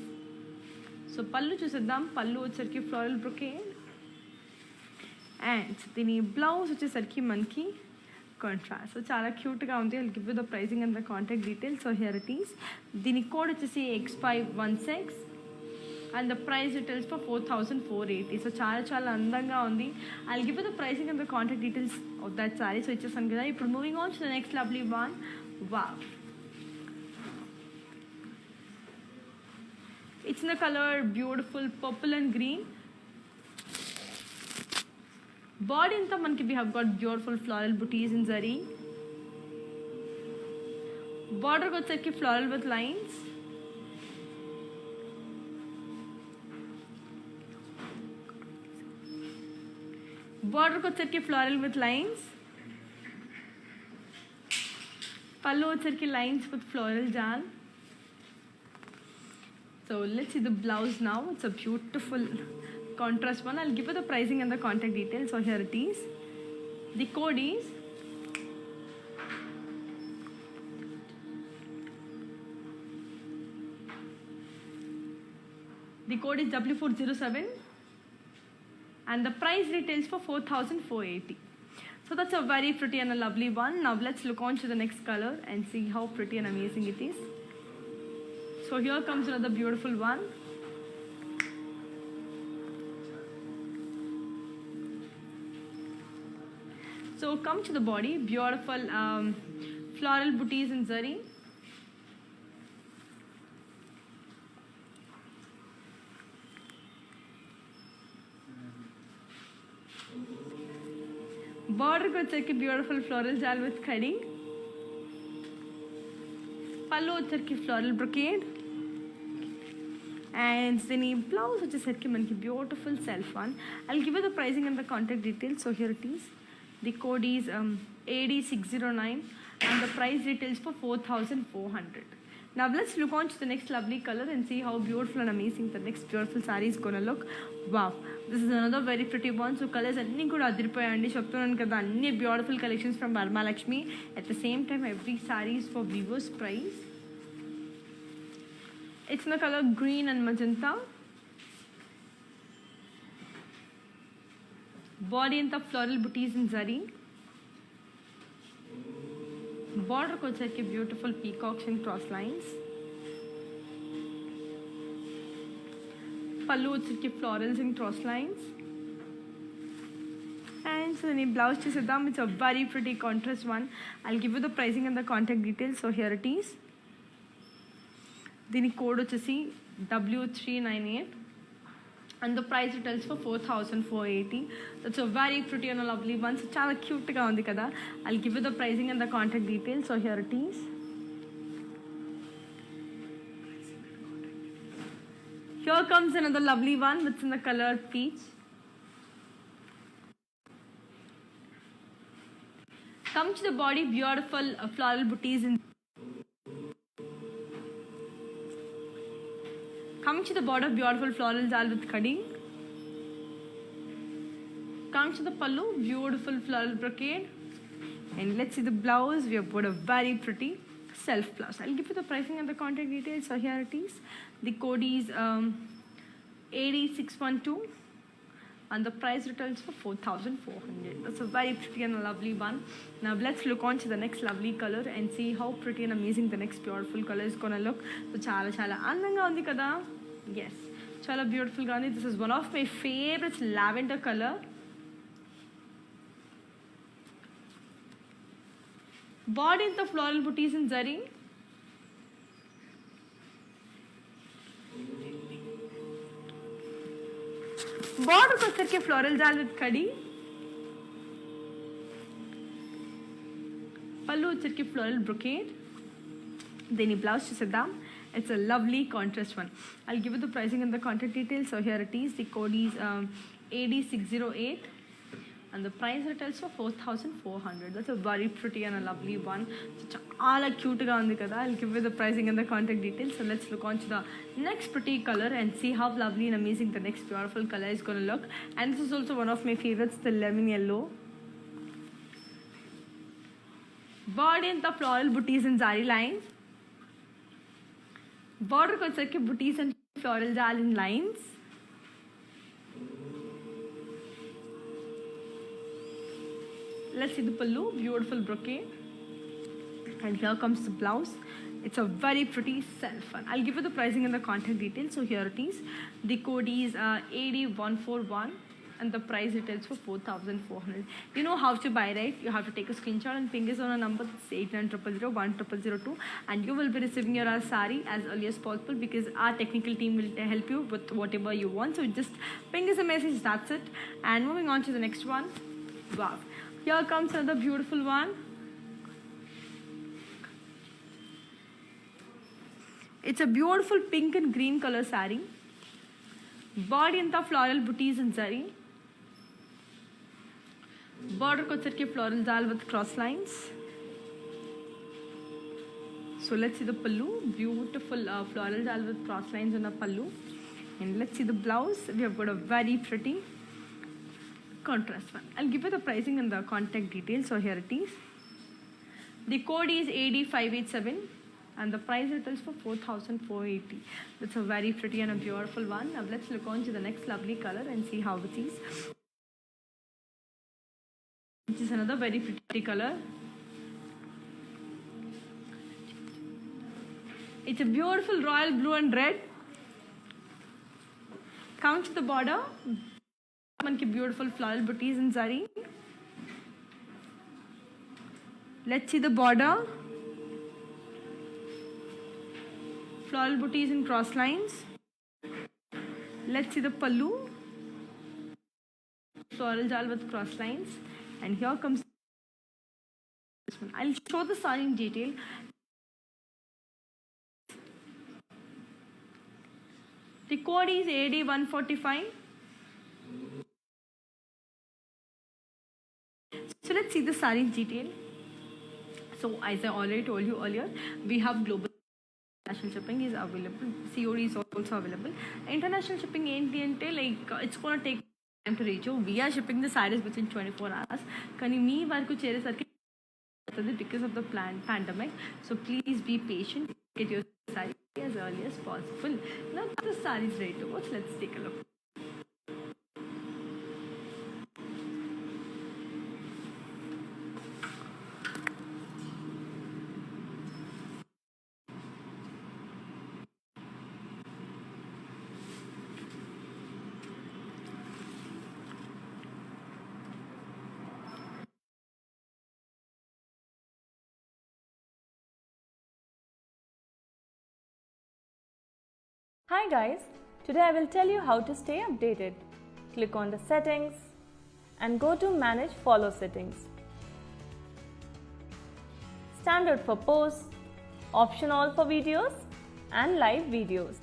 A: So pallu చూసేద్దాం. పళ్ళు వచ్చేసరికి floral brocade. And దీని blouse వచ్చేసరికి మనకి contrast. So చాలా cute గా ఉంది. I'll give you the pricing and the contact details. So here it is. దీని కోడ్ వచ్చేసి X516. And the price details for 4480. So చాలా అందంగా ఉంది. I'll give you the pricing and the contact details of that saree. So ఇచ్చేసాను కదా. ఇప్పుడు moving on to the next lovely one. Wow. It's in the color beautiful purple and green. Body anta manki we have got beautiful floral booties in zari. Border వచ్చేసరికి floral with lines. Border వచ్చేసరికి floral with lines. పళ్ళు వచ్చేసరికి lines with floral jal. So let's see the blouse now. It's a beautiful contrast one. I'll give you the pricing and the contact details. So here it is. The code is W407 and the price retails for 4480. So that's a very pretty and a lovely one. Now let's look on to the next color and see how pretty and amazing it is. So here comes another beautiful one. So come to the body, beautiful floral booties in zari. Border ko check beautiful floral jal with khadi. పళ్ళు వచ్చరికి floral brocade and దీని blouse వచ్చేసరికి మనకి beautiful self one. I'll give you the pricing and the contact details. So here it is. The code is AD609 and the price retails for 4,400. Now let's look on to the next lovely color and see how beautiful and amazing the next beautiful saree is gonna look. Wow, this is another very pretty one. So colors అన్నీ కూడా అదిరిపోయాయండి, చెప్తున్నాను కదా, అన్ని beautiful collections from Varamahalakshmi. At the same time every saree is for viewers price. It's in the color green and magenta. Body in the floral booties in zari. Border ko vacheki beautiful peacocks and cross lines. Pallu vacheki florals and cross lines. And so the blouse chesedam, it's a very pretty contrast one. I'll give you the pricing and the contact details. So here it is. దీని code వచ్చేసి W398 and the price retails for 4,480. That's a very pretty and a lovely one. So చాలా క్యూట్గా ఉంది కదా. I'll give you the pricing and the contact details. So here it is. Here comes another lovely one which is in the color peach. Come to the body, beautiful floral booties in. Come to the border, beautiful floral zal with khadi. Come to the pallu, beautiful floral brocade. And let's see the blouse. We have put a very pretty self blouse. I'll give you the pricing and the contact details. So here it is. The code is AD612 and the price retails for 4,400. That's a very pretty and a lovely one. Now let's look on to the next lovely color and see how pretty and amazing the next beautiful color is gonna look. So chala andanga undi kada. Yes, chala beautiful ga undi. This is one of my favorites, lavender color. Body in the floral booties in zari. Border ko sarke floral jal with khadi. Pallu sarke floral brocade. Then blouse chesedam. It's a lovely contrast one. I'll give you the pricing and the contact details. So here it is. The code is AD608 and the price retails for 4,400. That's a very pretty and a lovely one. So chaala cute ga undi kada. I'll give you the pricing and the contact details. So let's look on to the next pretty color and see how lovely and amazing the next beautiful color is going to look. And this is also one of my favorites, the lemon yellow. Body in the floral booties and zari lines. Border ko vacheki booties and floral jal in lines. Let's see the pallu, beautiful brocade. And here comes the blouse. It's a very pretty self one. I'll give you the pricing and the contact details. So here it is. The code is AD141 and the price retails for 4,400. You know how to buy, right? You have to take a screenshot and ping us on a number that's 8900010002 and you will be receiving your saree as early as possible because our technical team will help you with whatever you want. So just ping us a message, that's it. And moving on to the next one. Wow, here comes another beautiful one. It's a beautiful pink and green color saree. Body in the floral booties and zari. Border ko vacheki floral jal with cross lines. So let's see the pallu, beautiful floral jal with cross lines on the pallu. And let's see the blouse. We have got a very pretty contrast one. I'll give you the pricing and the contact details. So here it is. The code is AD587 and the price retails for 4,480. That's a very pretty and a beautiful one. Now let's look on to the next lovely color and see how it is. Which is another very pretty color. It's a beautiful royal blue and red. Come to the border. Manki beautiful floral booties in zari. Let's see the border. Floral booties in cross lines. Let's see the pallu. Floral jal with cross lines. And here comes this one. I'll show the saree in detail. The code is AD145. So let's see the saree in detail. So as I already told you earlier, we have global international shipping is available. COD is also available. International shipping enti ante like it's gonna take time to reach you. We are shipping the sarees within 24 hours. కానీ మీ వరకు చేరేసరికి because of the pandemic. So please be patient. Get your saree as early as possible. Now the saree is ready to watch. Let's take a look.
B: Hi guys, today I will tell you how to stay updated. Click on the settings and go to manage follow settings. Standard for posts, option all for videos and live videos.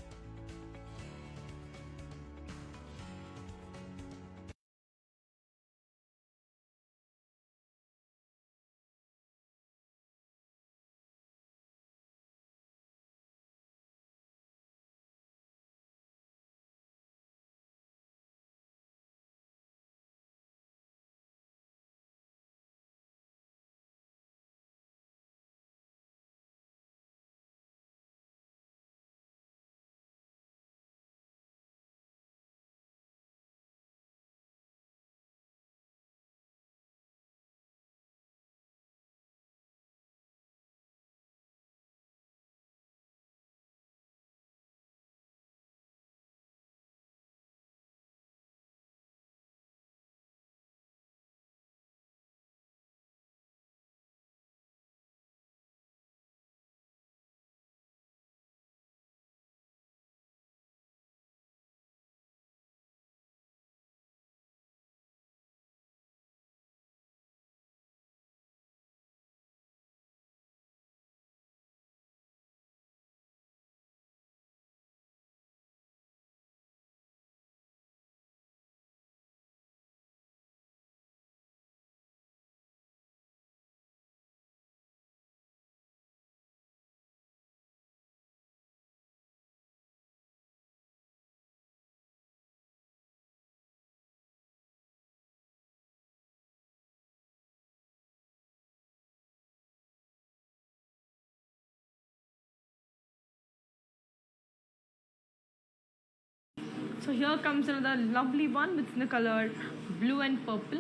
A: So here comes another lovely one with the color blue and purple.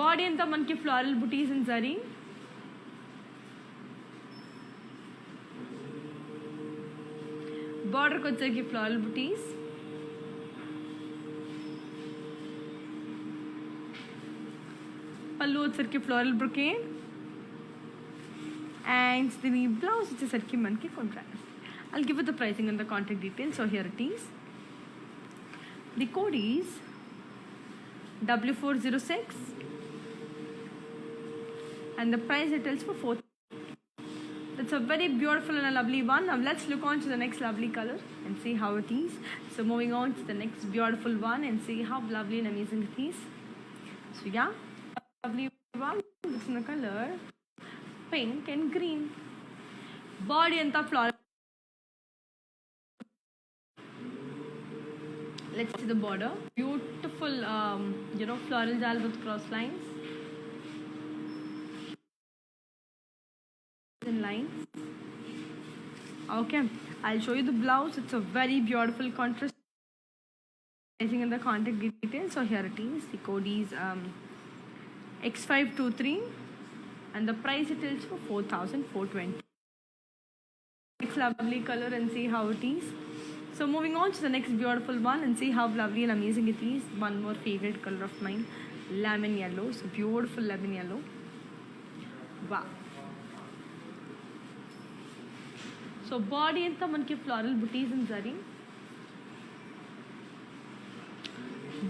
A: Body anta manki floral booties in zari. Border ko vacheki floral booties. Pallu vacheki floral brocade. And the blouse which is sarki manki contrast. I'll give you the pricing and the contact details. So here it is. The code is W406 and the price it tells for 4. It's a very beautiful and a lovely one. Now let's look on to the next lovely color and see how it is. So moving on to the next beautiful one and see how lovely and amazing it is. So yeah, lovely one. It's in the color pink and green. Body and the floral. Let's see the border. Beautiful, floral jal with cross lines and lines. Okay, I'll show you the blouse. It's a very beautiful contrast. Pricing and the contact details. So here it is. The code is X523. And the price it is for 4,420. Next lovely color and see how it is. So moving on to the next beautiful one and see how lovely and amazing it is. One more favorite color of mine, lemon yellow. So beautiful lemon yellow. Wow. So body anta manki floral booties in zari.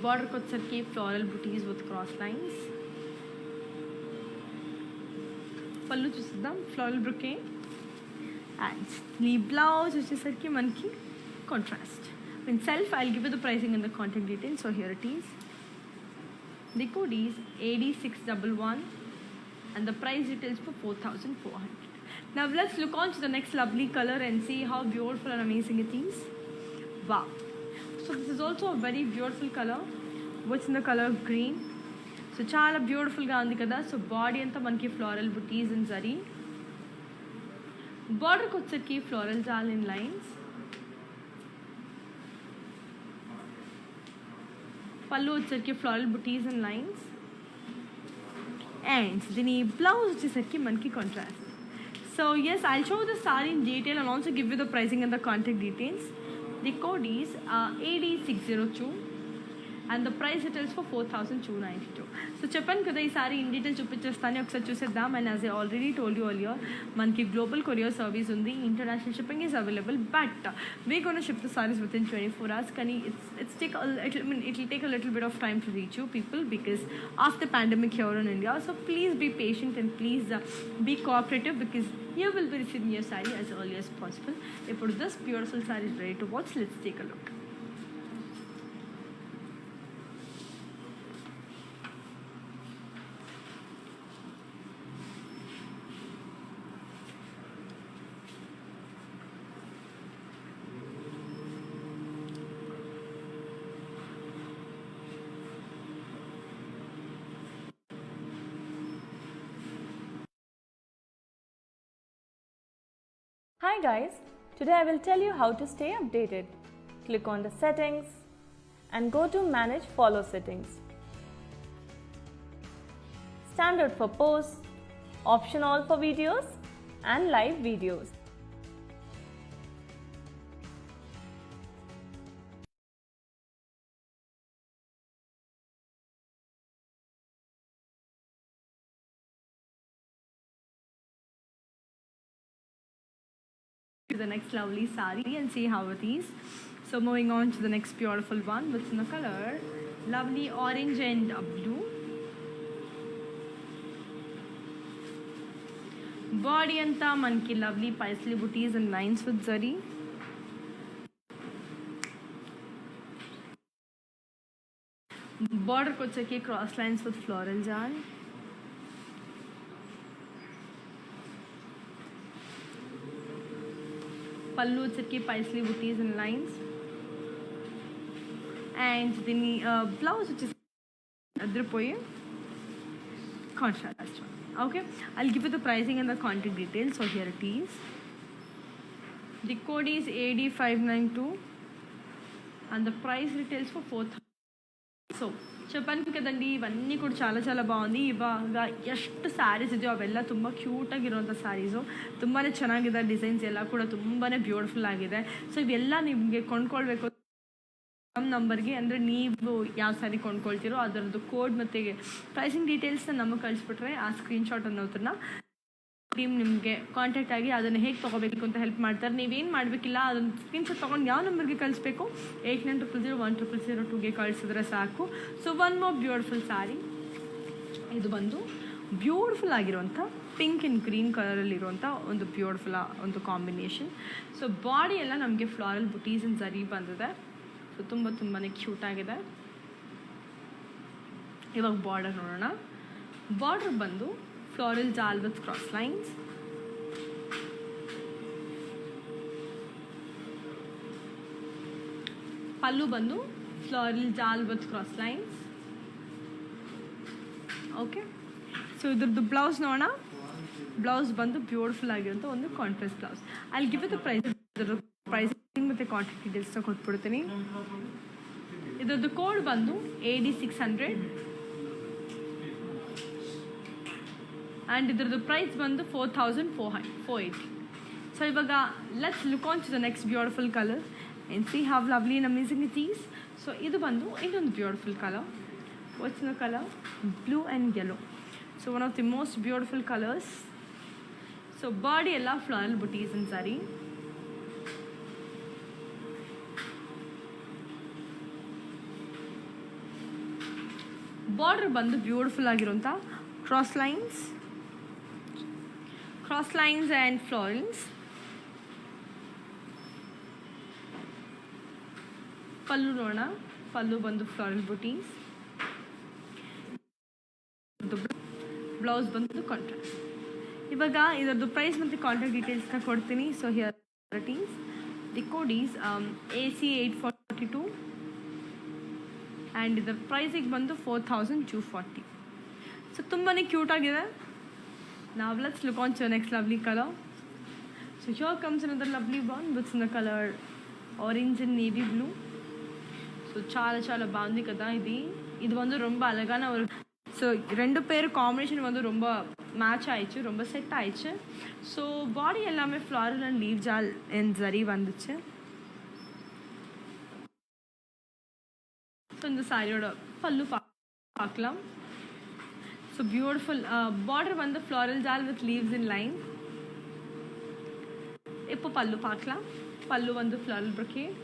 A: Border ko vacheki floral booties with cross lines. Pallu చూద్దాం floral brocade. And ఈ blouse వచ్చేసరికి మనకి contrast in self. I'll give you the pricing and the contact details. So here it is. The code is AD611 and the price details for 4,400. Now let's look on to the next lovely color and see how beautiful and amazing it is. Wow. So this is also a very beautiful color. What's in the color of green? So chala beautiful ga undi kada. So body anta manki floral booties and zari. Border kochaki floral jal in lines. పళ్ళు వచ్చేసరికి floral buttis and lines and దీని blouse వచ్చేసరికి మనకి contrast. So yes I show the sari in detail and also give you the pricing and the contact details. The code is AD602 and the price details for 4,292. So చెప్పాను కదా ఈ sorry in detail చూపించేస్తాను, ఒకసారి చూసేద్దాం. And as I already told you earlier మనకి global courier service ఉంది, international shipping is available, but we gonna ship the saris with in 24 hours. కానీ it's take it will take a little bit of time to reach you people because of the pandemic here in India. So please be patient and please be cooperative because you will be receiving your saree as early as possible. If this beautiful saree is ready to watch, let's take a look.
B: Hi guys, today I will tell you how to stay updated. Click on the settings and go to manage follow settings. Standard for posts, option all for videos and live videos.
A: The next lovely saree and see how it is. So moving on to the next beautiful one, which is in the color lovely orange and blue. Body anta manki lovely paisley booties and lines with zari. Border kochaki cross lines with floral jal. పళ్ళు వచ్చరికి paisley butis and lines and దీని blouse వచ్చేసి అదిరిపోయి contrast. Okay, I'll give you the pricing and the contact details. So here it is. The code is AD592 and the price details for 4,000. So చెప్పಾನು ಕದಂಡಿ ಇವన్నీ ಕೂಡ చాలా ಬಾಗುಂದಿ. ಇವಾಗ ಎಷ್ಟು ಸ್ಯಾರೀಸ್ ಇದೆಯೋ ಅವೆಲ್ಲ ತುಂಬ ಕ್ಯೂಟಾಗಿರುವಂಥ ಸ್ಯಾರೀಸು, ತುಂಬಾ ಚೆನ್ನಾಗಿದೆ. ಡಿಸೈನ್ಸ್ ಎಲ್ಲ ಕೂಡ ತುಂಬಾ ಬ್ಯೂಟಿಫುಲ್ ಆಗಿದೆ. ಸೊ ಇವೆಲ್ಲ ನಿಮಗೆ ಕೊಂಡ್ಕೊಳ್ಬೇಕು ನಮ್ಮ ನಂಬರ್ಗೆ, ಅಂದರೆ ನೀವು ಯಾವ ಸ್ಯಾರಿ ಕೊಂಡ್ಕೊಳ್ತೀರೋ ಅದರದ್ದು ಕೋಡ್ ಮತ್ತು ಪ್ರೈಸಿಂಗ್ ಡೀಟೇಲ್ಸ್ನ ನಮಗೆ ಕಳಿಸ್ಬಿಟ್ರೆ ಆ ಸ್ಕ್ರೀನ್ಶಾಟ್ ಅನ್ನೋದನ್ನ ಟೀಮ್ ನಿಮಗೆ ಕಾಂಟ್ಯಾಕ್ಟ್ ಆಗಿ ಅದನ್ನು ಹೇಗೆ ತೊಗೋಬೇಕು ಅಂತ ಹೆಲ್ಪ್ ಮಾಡ್ತಾರೆ. ನೀವೇನು ಮಾಡಬೇಕಿಲ್ಲ, ಅದನ್ನು ಸ್ಕ್ರೀನ್ಶಾಟ್ ತೊಗೊಂಡು ಯಾವ ನಂಬರ್ಗೆ ಕಳಿಸ್ಬೇಕು 8900010002ಗೆ ಕಳಿಸಿದ್ರೆ ಸಾಕು. So one more beautiful sari. ಇದು ಬಂದು ಬ್ಯೂಟಿಫುಲ್ ಆಗಿರುವಂಥ ಪಿಂಕ್ ಆ್ಯಂಡ್ ಗ್ರೀನ್ ಕಲರಲ್ಲಿರುವಂಥ ಒಂದು ಬ್ಯೂಟಿಫುಲ್ ಒಂದು ಕಾಂಬಿನೇಷನ್. ಸೊ ಬಾಡಿ ಎಲ್ಲ ನಮಗೆ ಫ್ಲಾರಲ್ ಬುಟೀಸ್ ಆ್ಯಂಡ್ ಝರಿ ಬಂದಿದೆ. ಸೊ ತುಂಬಾ ಕ್ಯೂಟ್ ಆಗಿದೆ. ಇವಾಗ ಬಾರ್ಡರ್ ನೋಡೋಣ. ಬಾರ್ಡರ್ ಬಂದು floral jal with cross lines. pallu bandu floral jal with cross lines. Okay, so idradu blouse nona. Blouse bandu beautiful agirunta ondu contrast blouse. I'll give you the price. Pricing ಮತ್ತೆ contact details ಕೊಟ್ಬಿಡ್ತೀನಿ. ಇದ್ರದ್ದು code ಬಂದು AD600 and the price ಬಂದು 4,480. So ivaga let's look on to the next beautiful color and see how lovely and amazing it is. So idu bandu innondu beautiful color. What's the color? Blue and yellow. So one of the most beautiful colors. So body ella floral booties and zari. Border ಬಂದು beautiful ಆಗಿರುವಂಥ cross lines and florals. ಪಲ್ಲು ನೋಡೋಣ. ಪಲ್ಲು ಬಂದು floral ಬುಟೀಸ್, blouse ಬಂದು contrast. ಇವಾಗ ಇದರದ್ದು price ಮತ್ತು contact ಡೀಟೇಲ್ಸ್ನ ಕೊಡ್ತೀನಿ. So here it is. The code is AC842 and ಇದರ ಪ್ರೈಸಿಗೆ ಬಂದು 4240. ಸೊ ತುಂಬಾ ಕ್ಯೂಟ್ ಆಗಿದೆ. Now let's look on to the next lovely color. So here comes another lovely one with in the color orange and navy blue. So చాలా బాగుంది కదా ఇది. ఇది வந்து ரொம்ப அழகான ஒரு. ஸோ ரெண்டு பேர் காம்பினேஷன் வந்து ரொம்ப மேட்ச் ஆயிடுச்சு, ரொம்ப செட் ஆயிடுச்சு. ஸோ பாடி எல்லாமே floral and leaf jaal and zari வந்துச்சு. ஸோ இந்த சாரியோட பல்லு பார்க்கலாம். ஸோ பியூட்டிஃபுல் பார்டர் வந்து floral jaal with leaves in line. இப்போ பல்லு பார்க்கலாம். பல்லு வந்து ஃப்ளாரல் brocade.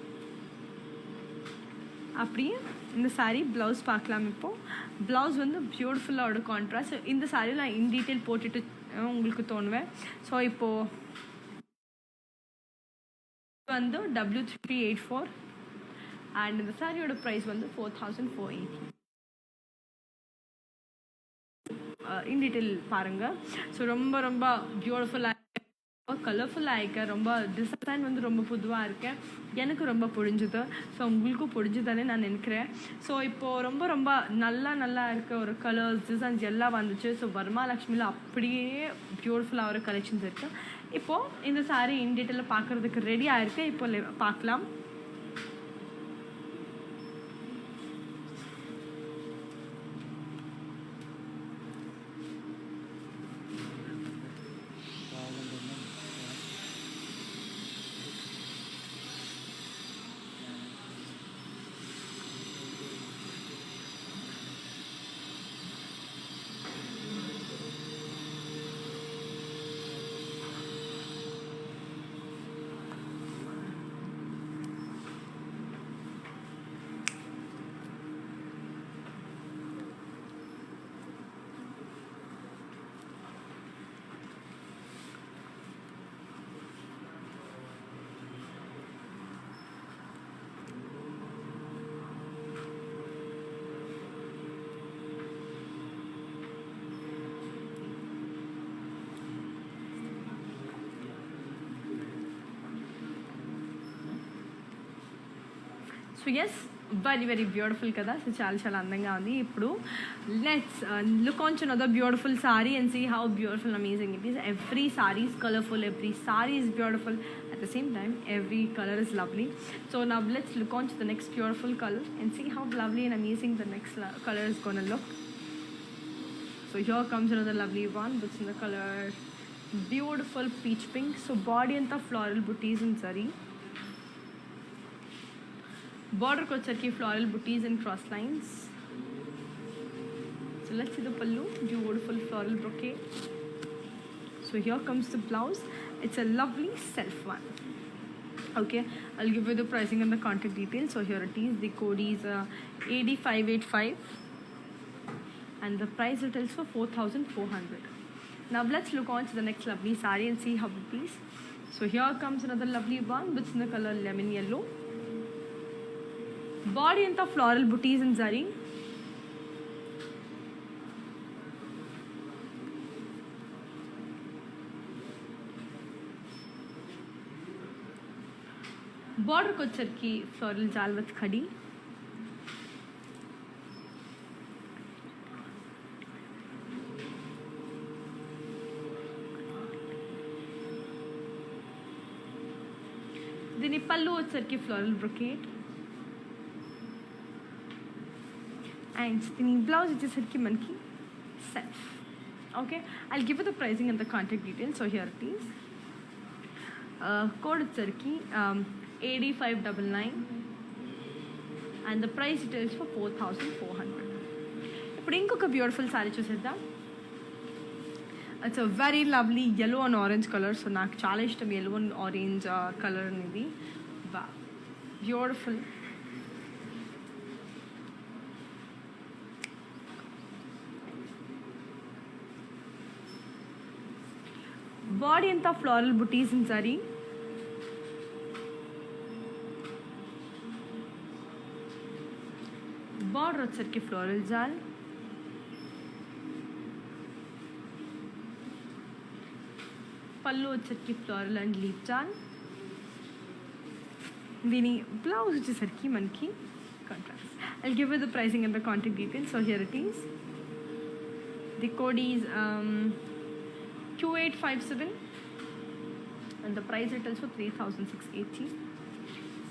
A: அப்படியே இந்த சாரீ ப்ளவுஸ் பார்க்கலாம். இப்போது ப்ளவுஸ் வந்து பியூட்டிஃபுல்லாக கான்ட்ராஸ்ட். இந்த சாரீ நான் இன் டீட்டெயில் போட்டுட்டு உங்களுக்கு தோணுவேன். ஸோ இப்போது வந்து W384 அண்ட் இந்த சாரியோட ப்ரைஸ் வந்து 4480. இன் டீட்டெயில் பாருங்கள். ஸோ ரொம்ப பியூட்டிஃபுல்லாக கலர்ஃபுல்லாக இருக்க, ரொம்ப டிசைன் வந்து ரொம்ப புதுவாக இருக்கேன், எனக்கு ரொம்ப பிடிஞ்சது. ஸோ உங்களுக்கும் பிடிச்சதானே நான் நினைக்கிறேன். ஸோ இப்போது ரொம்ப நல்லா இருக்க ஒரு கலர்ஸ் டிசைன்ஸ் எல்லாம் வந்துச்சு. ஸோ வர்மாலக்ஷ்மியில் அப்படியே பியூட்டிஃபுல்லாக ஒரு கலெக்ஷன்ஸ் இருக்குது. இப்போது இந்த சாரீ இன் டீட்டெயிலில் பார்க்குறதுக்கு ரெடியாக இருக்குது. இப்போ பார்க்கலாம். సో ఎస్, వెరీ బ్యూటిఫుల్ కదా. సో చాలా అందంగా ఉంది. ఇప్పుడు let's look on to another beautiful sari and see how beautiful amazing it is. Every sari is colourful, every sari is beautiful. At the same time, every color is lovely. So now let's look on to the next beautiful color and see how lovely and amazing the next color is going to look. So here comes another lovely one which in the color beautiful peach pink. So body and the floral booties in zari. Border ko charki floral booties and cross lines. So let's see the pallu, beautiful floral brocade. So here comes the blouse. It's a lovely self one. Okay, I'll give you the pricing and the contact details. So here it is. The code is AD585 and the price it is for 4400. Now let's look on to the next lovely saree and see how it is. So here comes another lovely one which is in the color lemon yellow. Body and the floral booties in zari. Border ko charki floral jal with khadi. Dini pallu charki floral brocade. And the blouse is just manki self. Okay, I'll give you the pricing and the contact details. So here it is. Code Turkey AD599 and the price it is for 4400. ఇప్పుడు ఇంకొక beautiful sorry చూసేద్దాం. It's a very lovely yellow and orange color. So నాకు చాలా ఇష్టం yellow and orange colour అనేది. Beautiful. Body and the floral booties in zari. Border వచ్చరికి floral జాల్, పళ్ళు వచ్చరికి ఫ్లోరల్ అండ్ లీఫ్ జాల్. దీని బ్లౌజ్ వచ్చేసరికి మనకి contrast. I'll give you the pricing and the contact details. So here it is. The code is Q857 and the price retails for 3,680.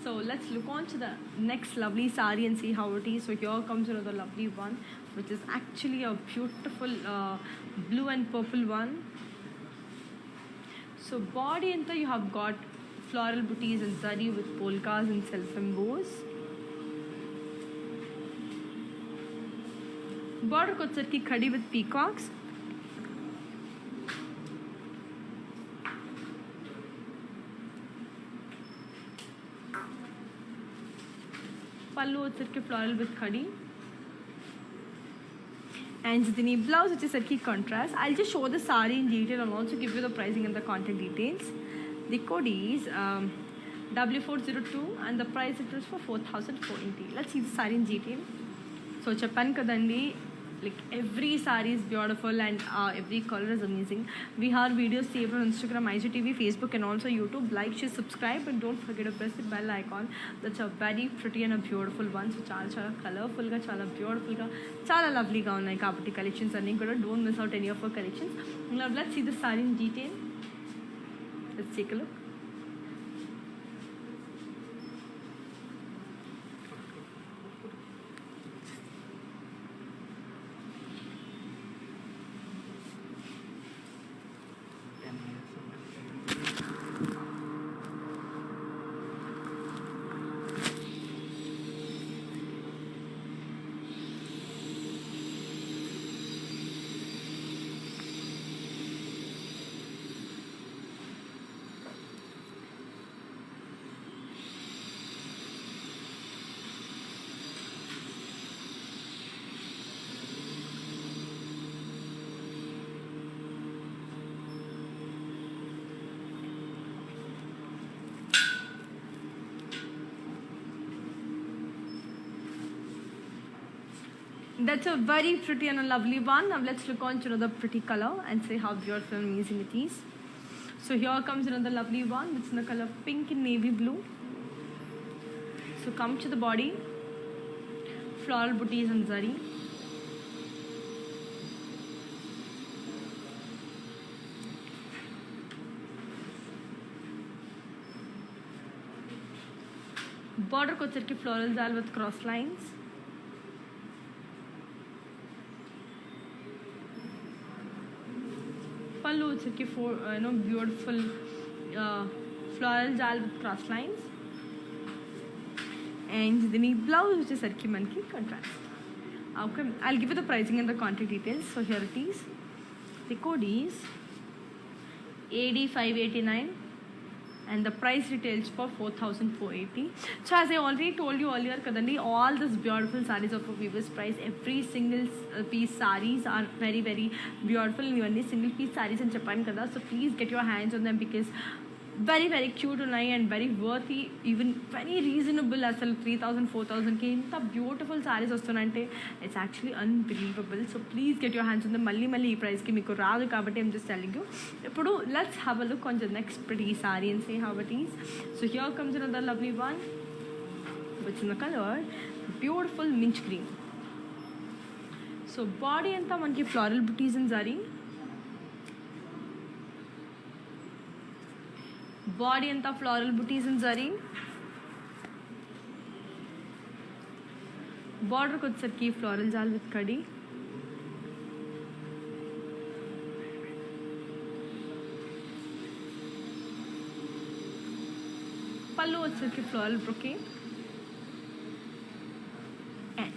A: So let's look on to the next lovely saree and see how it is. So here comes another lovely one, which is actually a beautiful blue and purple one. So body anta you have got floral booties and zari with polkas and self-emboss. Border kotsarki khadi with peacocks. Pallu వచ్చరికి floral with khadi. And the blouse వచ్చేసరికి contrast. I'll just show the saree in detail and also give you the pricing and the contact details. The code is W402 and the price it is for 4,480. Let's see the saree in detail. So చెప్పాను కదండి, like every saree is beautiful and every color is amazing. We have videos saved on Instagram, IGTV, Facebook and also YouTube. Like, share, subscribe and don't forget to press the bell icon. That's a very pretty and a beautiful one. So చాలా colorful గా, చాలా beautiful గా, చాలా lovely గా ఉన్నాయి కాబట్టి collections అన్నీ కూడా. Don't miss out any of our collections. Now let's see the saree in detail. Let's take a look. That's a very pretty and a lovely one. Now let's look on to another pretty color and see how beautiful and amazing it is. So here comes another lovely one. It's in the color pink and navy blue. So come to the body. Floral booties and zari. Border kochirki floral zal with cross lines. Pallu వచ్చరికి beautiful floral jal with cross lines. And the blouse వచ్చేసరికి మనకి contrast. Okay, I'll give you the pricing and the contact details. So here it is. The code is AD589 and the price retails for 4,480. So as I already told you earlier kadandi, all these beautiful sarees of a Weaver's price, every single piece sarees are very very beautiful. And ivanni single piece sarees and chepanu kada, so please get your hands on them because very very cute ఉన్నాయి and very worthy, even very reasonable. అసలు 3,000 4,000కి ఇంత beautiful saris వస్తున్నాయంటే it's actually unbelievable. So please get your hands ఉంది. మళ్ళీ మళ్ళీ ఈ ప్రైస్కి మీకు రాదు కాబట్టి ఐమ్ జస్ట్ టెల్లింగ్ యూ. ఇప్పుడు let's have a look on the next pretty sari and see how it is. So here comes another lovely one which in the colour beautiful mint green. So body అంతా మనకి floral buttis and zari, body and the floral booties and zari. Border kochirki floral jal with khadi. Pallu వచ్చరికి floral brocade. And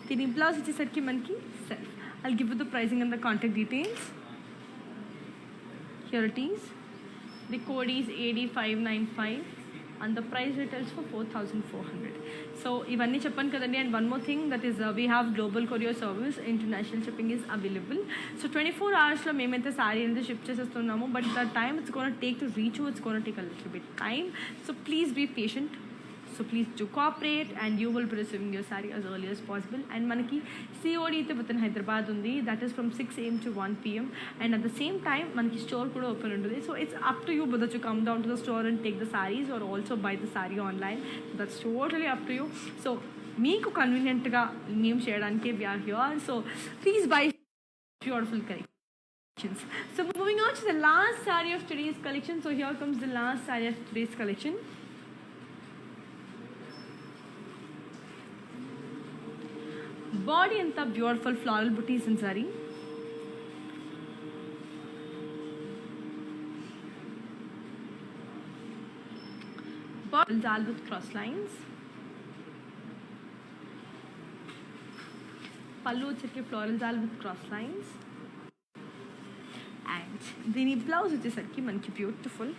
A: దీని blouse వచ్చేసరికి మనకి self. I'll give you the pricing and the contact details. Here it is. The code is AD595 and the price retails for 4,400. So ivanni cheppan kadandi. And one more thing, that is we have global courier service, international shipping is available. So 24 hours lo memaithe saree ante ship chestunnamu, but the time it's going to take to reach you, it's going to take a little bit time. So please be patient. So please do cooperate and you will be receiving your saree as early as possible. And manaki COD అయితే within Hyderabad ఉంది, that is from 6 AM to 1 PM, and at the same time manaki store కూడా open ఉంటుంది. So it's up to you whether to come down to the store and take the sarees or also buy the saree online. So that's totally up to you. So మీకు కన్వీనియంట్గా మేము చేయడానికి we are here. So please buy beautiful collections. So moving on to the last saree of today's collection. So here comes the last saree of today's collection. Body anta beautiful floral booties in saree. Body dal with cross lines. Pallu వచ్చేసరికి floral dal with cross lines. And దీని blouse వచ్చేసరికి మనకి beautiful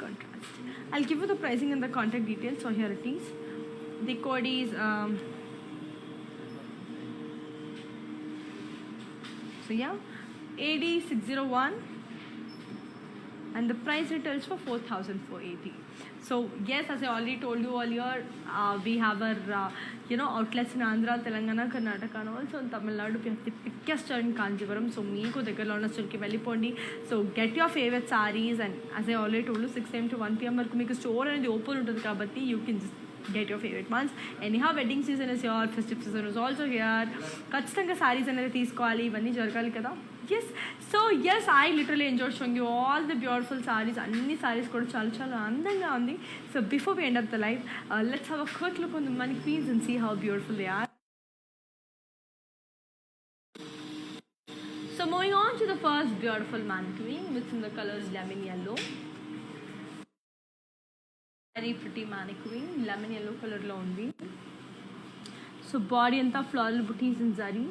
A: contrast. I'll give you the pricing and the contact details. So here it is. The code is so yeah, AD601, and the price retails for 4,480. So yes, as I already told you earlier, we have our outlets in Andhra, Telangana, Karnataka, and also in Tamil Nadu. We have the biggest store in Kanjivaram. So meeku దగ్గరలో ఉన్న స్టోర్కి వెళ్ళిపోండి. So get your favorite sarees, and as I already told you, 6 AM to 1 PM వరకు మీకు store అనేది open ఉంటుంది కాబట్టి you can just get your favorite ones. Anyhow, wedding season is here, festive season is also here. ఖచ్చితంగా sarees అనేది తీసుకోవాలి, ఇవన్నీ జరగాలి కదా. Yes, so yes, I literally enjoyed showing you all the beautiful sarees. అన్ని sarees కూడా చాలా చాలా అందంగా ఉంది. So before we end up the live, let's have a quick look on the money queens and see how beautiful they are. So moving on to the first beautiful mannequin, which in the color is lemon yellow. Very pretty mannequin, lemon yellow color lo undi. So body anta floral booties in zari.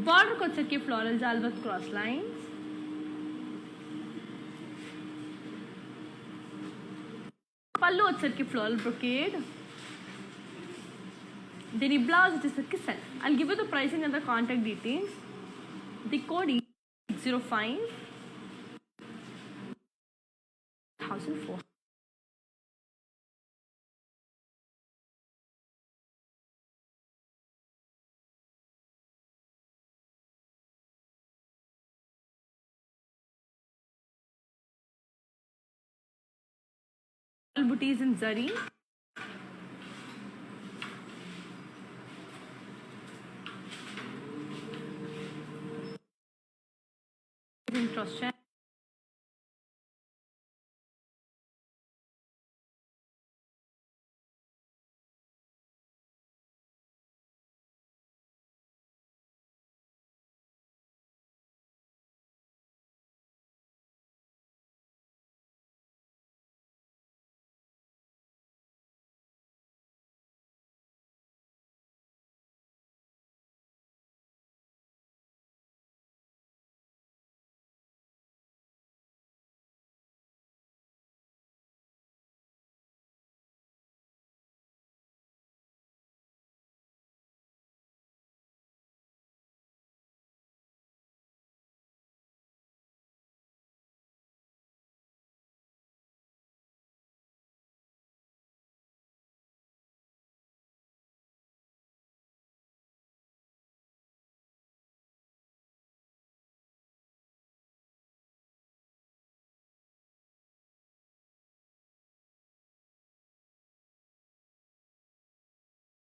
A: Border ko వచ్చేసరికి floral jal with cross lines. పళ్ళు వచ్చేసరికి floral brocade. Then the blouse వచ్చేసరికి self. I'll give you the pricing and the contact details. The code is 605 1004. Booties in zari. In cross check.